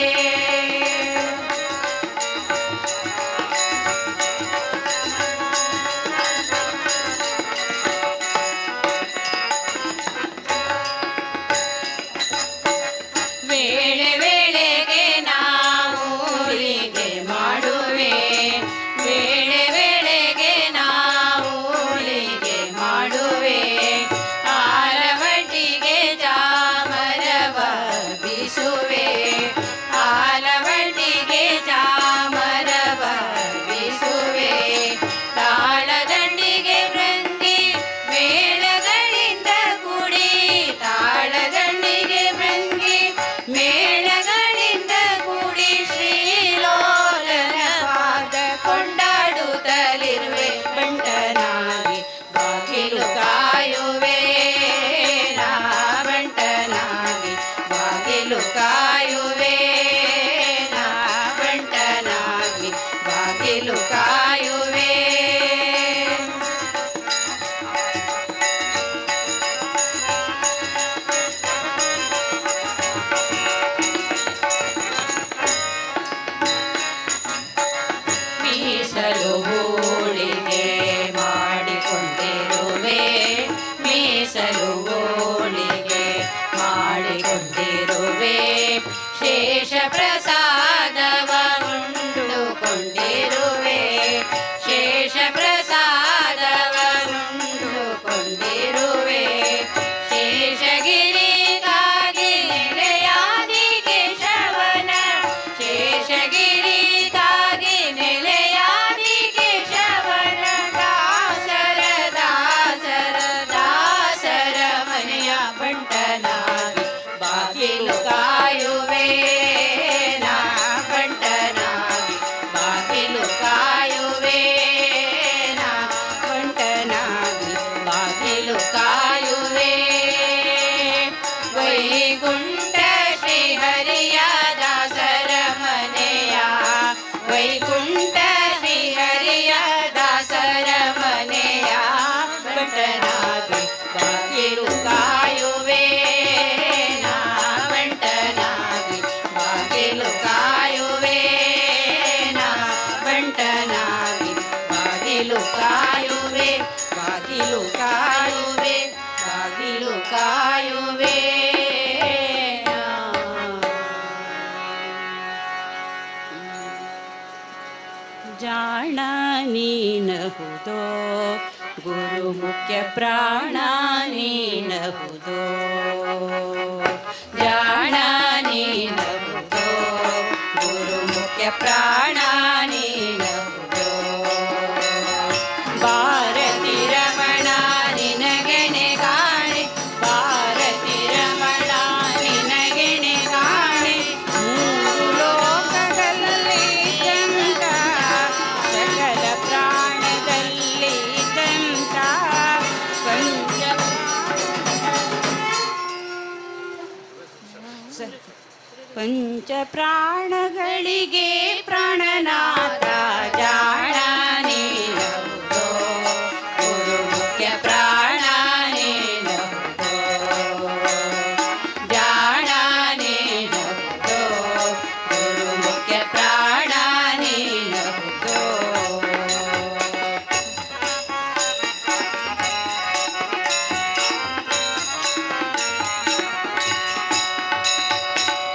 ಬಾಗಿಲು ಕಾಯುವೆ ನಾ ಬಂಟನಾಗಿ ಬಾಗಿಲು ಕಾಯುವೆ. ಮೀಸಲು ಹೋಳಿಗೆ ಮಾಡಿಕೊಂಡಿರುವೆ ಮೀಸಲು ಹೋಳಿಗೆ ಮಾಡಿಕೊಂಡಿರುವೆ ಶೇಷ ಪ್ರಸಾದವ ಉಂಡುಕೊಂಡಿರುವೆ ಶೇಷ ಪ್ರಸಾದವ ಉಂಡುಕೊಂಡಿರುವೆ ಶೇಷಗಿರಿಗಾಗಿ ನೆಲೆಯಾದಿ ಕೇಶವನ ಶೇಷಗಿರಿಗಾಗಿ ನೆಲೆಯಾದಿ ಕೇಶವನ ದಾಸರ ದಾಸರ ದಾಸರ ಮನೆಯ ಬಂಟನಾಗಿ ಬಾಗಿಲು ಕಾಯುವೆ ನಾ ಬಂಟನಾಗಿ ಬಾಗಿಲು ಕಾಯುವೆ ನಾ ಬಂಟನಾಗಿ ಬಾಗಿಲು ಕಾಯುವೆ. ವೈಕುಂಠ ಶ್ರೀಹರಿಯ ದಾಸರ ಮನೆಯ ವೈಕುಂಠ ಶ್ರೀಹರಿಯ ದಾಸರ ಮನೆಯ ಬಂಟನಾಗಿ ಬಾಗಿಲು ಕಾಯುವೆ ನಾ ಬಂಟನಾಗಿ ಬಾಗಿಲು ಕಾಯುವೆ ನಾ ಬಂಟನಾಗಿ ಬಾಗಿಲು ಕಾಯುವೆ ಬಾಗಿಲು ಕಾಯುವೆ ಬಾಗಿಲು ಕಾಯುವೆ. ಜಾಣ ನೀನಹುದೋ ಗುರು ಮುಖ್ಯ ಪ್ರಾಣ ನೀನಹುದೋ ಜಾಣ ನೀನಹುದೋ ಗುರು ಮುಖ್ಯ ಪ್ರಾಣ ನೀನಹುದೋ ಭಾರತಿ ರಮಣ ನಿನಗೆನೆ ಕಾಣೆ ಭಾರತಿ ರಮಣ ನಿನಗೆನೆ ಕಾಣೆ ಮೂರು ಲೋಕದಲ್ಲಿ ಇದ್ದಂತ ಸಕಲ ಪ್ರಾಣದಲ್ಲಿ ಇದ್ದಂತ ಪಂಚ ಪ್ರಾಣಗಳಿಗೆ ಪ್ರಾಣನಾಥ ಜಾಣ ನೀನಹುದೋ ಗುರು ಮುಖ್ಯ ಪ್ರಾಣ ನೀನಹುದೋ ಜಾಣ ನೀನಹುದೋ ಗುರು ಮುಖ್ಯ ಪ್ರಾಣ ನೀನಹುದೋ.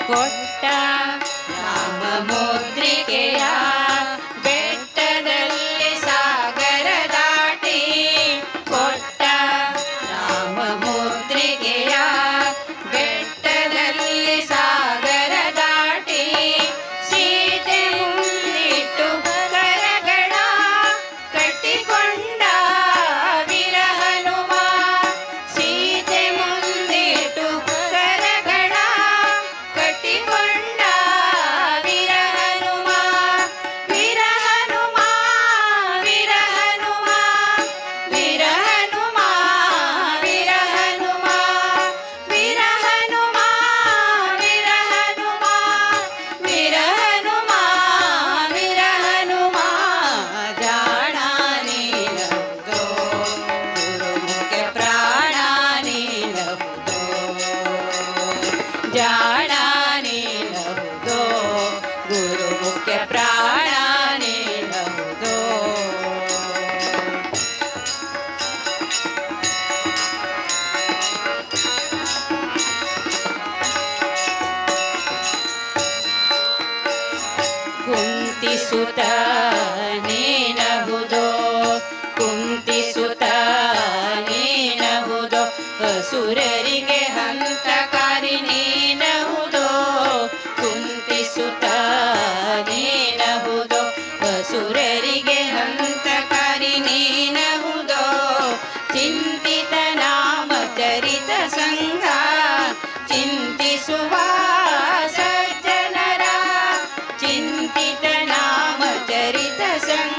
ಕೊಟ್ಟ ನಾಮ ಮುದ್ರಿಕೆಯ ಬೆಟ್ಟದಲ್ಲಿ ಸಾಗರ ದಾಟಿ ಕೊಟ್ಟ ನಾಮ ಮುದ್ರಿಕೆಯ ಬೆಟ್ಟದಲ್ಲಿ ಸಾಗರ ದಾಟಿ ಸೀತೆ ಮುಂದಿಟ್ಟು ಕರಗಳ ಕಟ್ಟಿಕೊಂಡ ವಿರಹನುಮ ಸೀತೆ ಮುಂದಿಟ್ಟು ಕರಗಳ ಕಟ್ಟಿಕೊಂಡ ವಿರಹನುಮ ವಿರಹನುಮ ವಿರಹನುಮ ವಿರಹನುಮ ವಿರಹನುಮ ವಿರಹನುಮ ವಿರಹನುಮ ವಿರಹನುಮ ವಿರಹನುಮ ಜಾಣ ನೀನಹುದೋ ಗುರು ಮುಖ್ಯ ಪ್ರಾಣ ನೀನಹುದೋ ಜಾಣ ನೀನಹುದೋ ಗುರು ಮುಖ್ಯ ಪ್ರಾಣ ನೀನಹುದೋ. ಕುಂತಿಸುತ ನೀನಹುದೋ ಕುಂತಿಸುತ ನೀನಹುದೋ ಅಸುರರಿಗೆ ಹಂತಕಾರಿ ನೀನಹುದೋ ಕುಂತಿಸುತ ನೀನಹುದೋ ಅಸುರರಿಗೆ ಹಂತಕಾರಿ ನೀನಹುದೋ ಚಿಂತಿತ ನಾಮ ಚರಿತ ಸಂಘ ಚಿಂತಿಸುವ ಸಜ್ಜನರ ಚಿಂತಿತ ನಾಮ ಚರಿತ ಸಂಘ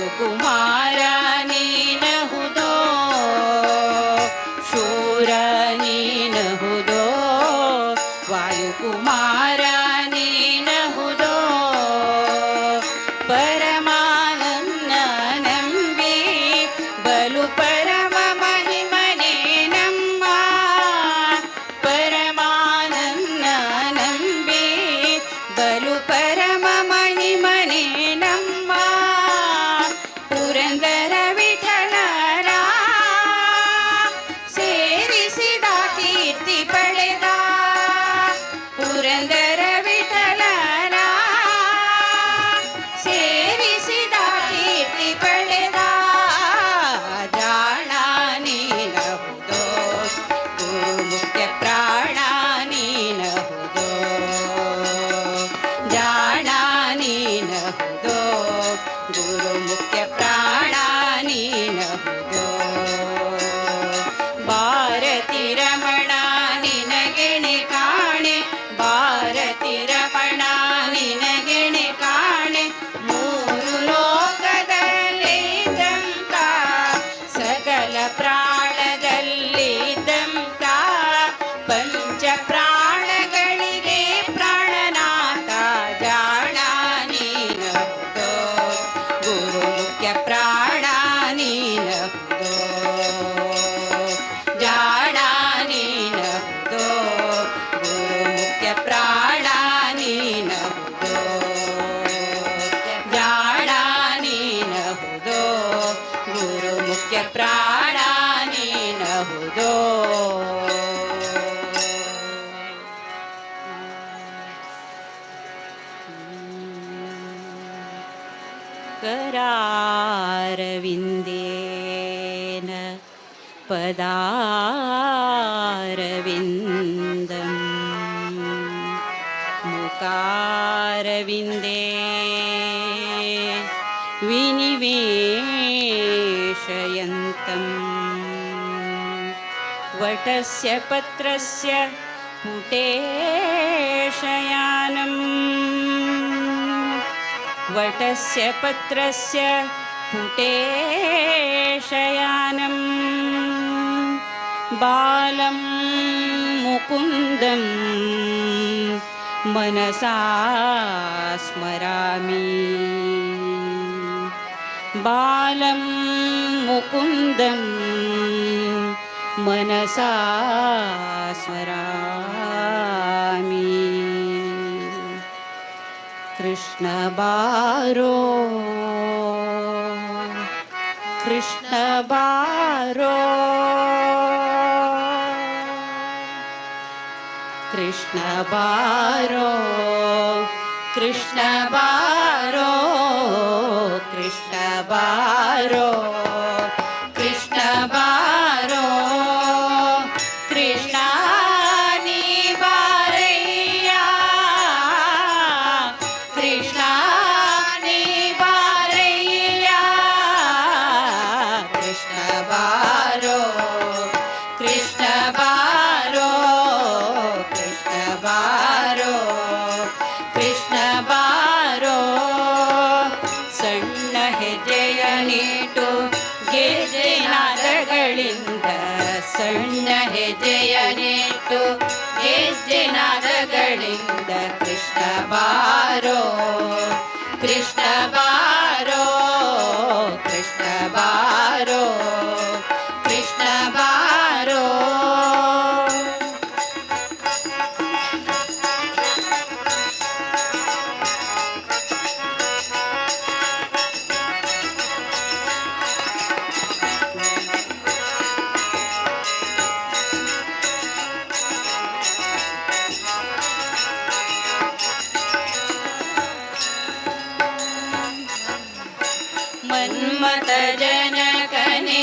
ವಾಯುಕುಮಾರ ನೀನಹುದೋ ಶೂರ ನೀನಹುದೋ ವಾಯುಕುಮಾರ ನೀನಹುದೋ ಪರಮಾನಂದ ನಂಬಿ ಬಲು ಪರಮ ಮಹಿಮನೆ ನಮ್ಮ ಪರಮಾನಂದ ನಂಬಿ ಬಲು ಪರಮ ಮಹಿಮನೆ ನಮ್ಮ ಪುರಂದರ ವಿಠಲರ ಸೇರಿಸಿದ ಕೀರ್ತಿ ಪಡೆದ ಪುರಂದರ ವಿಠಲರ ಸೇರಿಸಿದ ಕೀರ್ತಿ ಪಡೆದ ಜಾಣ ನೀನಹುದೋ ಗುರು ಮುಖ್ಯ ಪ್ರಾಣ ನೀನಹುದೋ ಜಾಣ ನೀನಹುದೋ ಗುರು ಮುಖ್ಯ ಪ್ರಾಣ ನೀನಹುದೋ ಭಾರತಿ ರಮಣ ನಿನಗೆಣೆ ಕಾಣೆ ಭಾರತಿ ರಮಣ ನಿನಗೆಣೆ ಕಾಣೆ ಮೂರು ಲೋಕದಲ್ಲಿದ್ದಂತ ಸಕಲ ಪ್ರಾಣದಲ್ಲಿದ್ದಂತ ಪಂಚ ಪ್ರಾಣಗಳಿಗೆ ಪ್ರಾಣನಾಥ ಜಾಣ ನೀನಹುದೋ ಗುರು ಮುಖ್ಯ ಪ್ರಾಣ ನೀನಹುದೋ ಜಾಣ ನೀನಹುದೋ ಗುರು ಮುಖ್ಯ ಪ್ರಾಣ ನೀನಹುದೋ ಜಾಣ ನೀನಹುದೋ ಗುರು ಮುಖ್ಯ ಪ್ರಾಣ ನೀನಹುದೋ करारविन्देन पदारविन्दं मुखारविन्दे विनिवेशयन्तं वटस्य पत्रस्य पुटेशयानम् वटस्य पत्रस्य पुटेशयानं बालं मुकुन्दं मनसा स्मरामि बालं मुकुन्दं मनसा स्मरामि कृष्ण बारो कृष्ण बारो कृष्ण बारो कृष्ण बारो कृष्ण बारो कृष्ण बारो कृष्ण ಸಣ್ಣ ಹೆಜ್ಜೆಯನಿಟ್ಟು ಹೆಜ್ಜೆನಾದಗಳಿಂದ ಕೃಷ್ಣ ಬಾರೋ ಕೃಷ್ಣ ಬಾರೋ ಕೃಷ್ಣ ಬಾರೋ ಕೃಷ್ಣ ಬಾರೋ ಮನ್ಮತ ಜನಕನೇ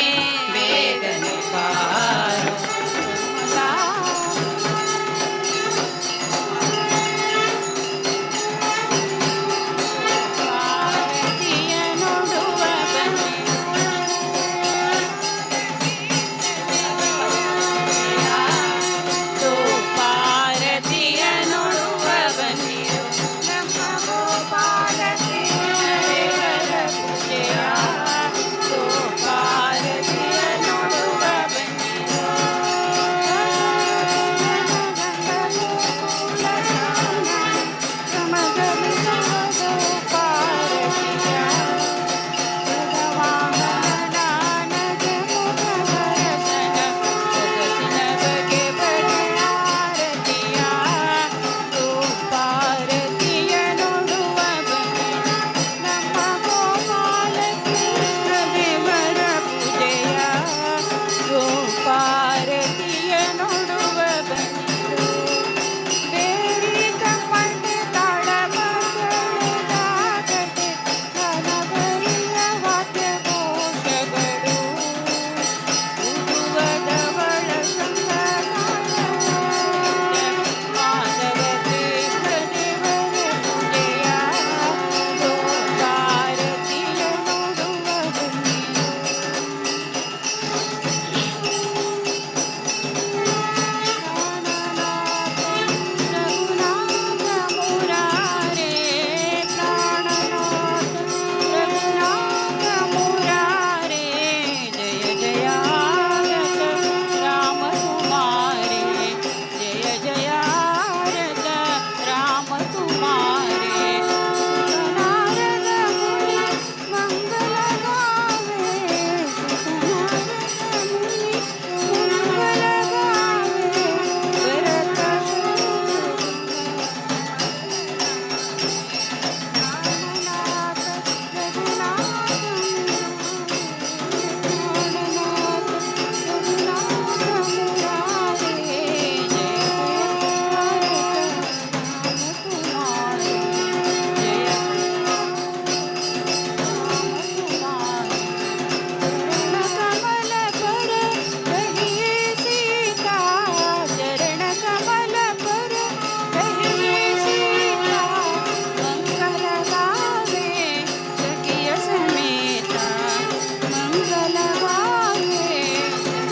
बलवागे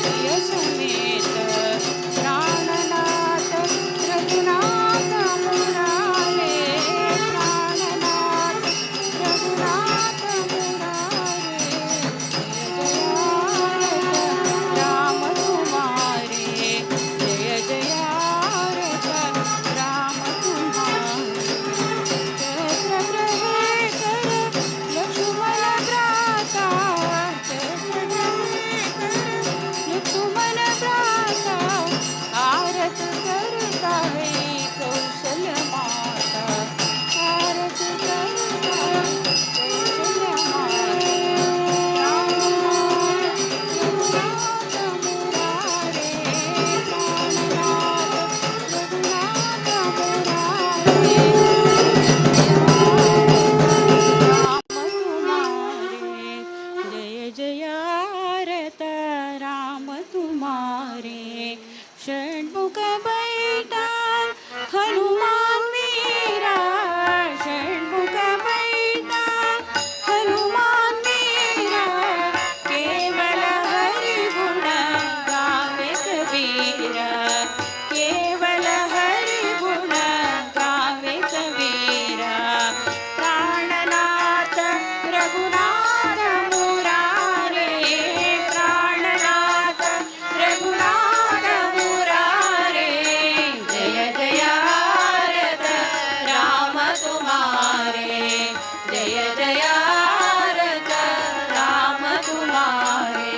जय समेत प्राणनाथ रघुनाथ मुरारे प्राणनाथ रघुनाथ मुरारे जय जय राम तुम्हारे चक्र लक्ष्मण भ्राता लक्ष्मण भ्राता आरत करता है कौशल माता आरत करता कौशल माता राम रघुनाथ मुरारे प्राणनाथ रघुनाथ मुरारे जय जयारत राम तुम्हारे षण्मुख बैठा हनुमान वीरा षण्मुख बैठा हनुमान वीरा केवल हरि गुण गावे कबीरा केवल हरि गुण गावे कबीरा प्राणनाथ रघुनाथ मुरारे प्राणनाथ रघुनाथ मुरारे जय जयारत राम तुम्हारे जय जयारत राम तुम्हारे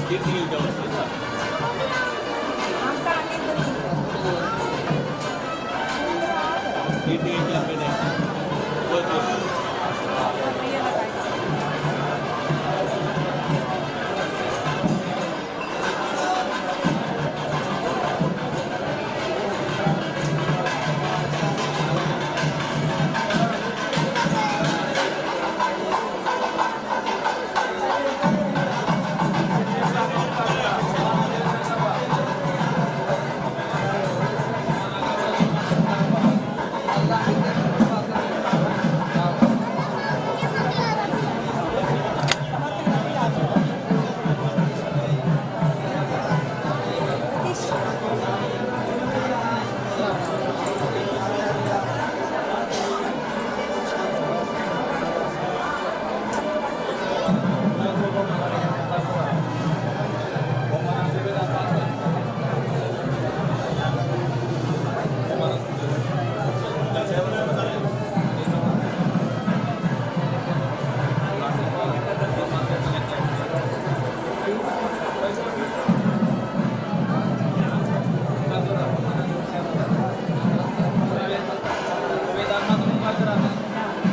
कीर्ती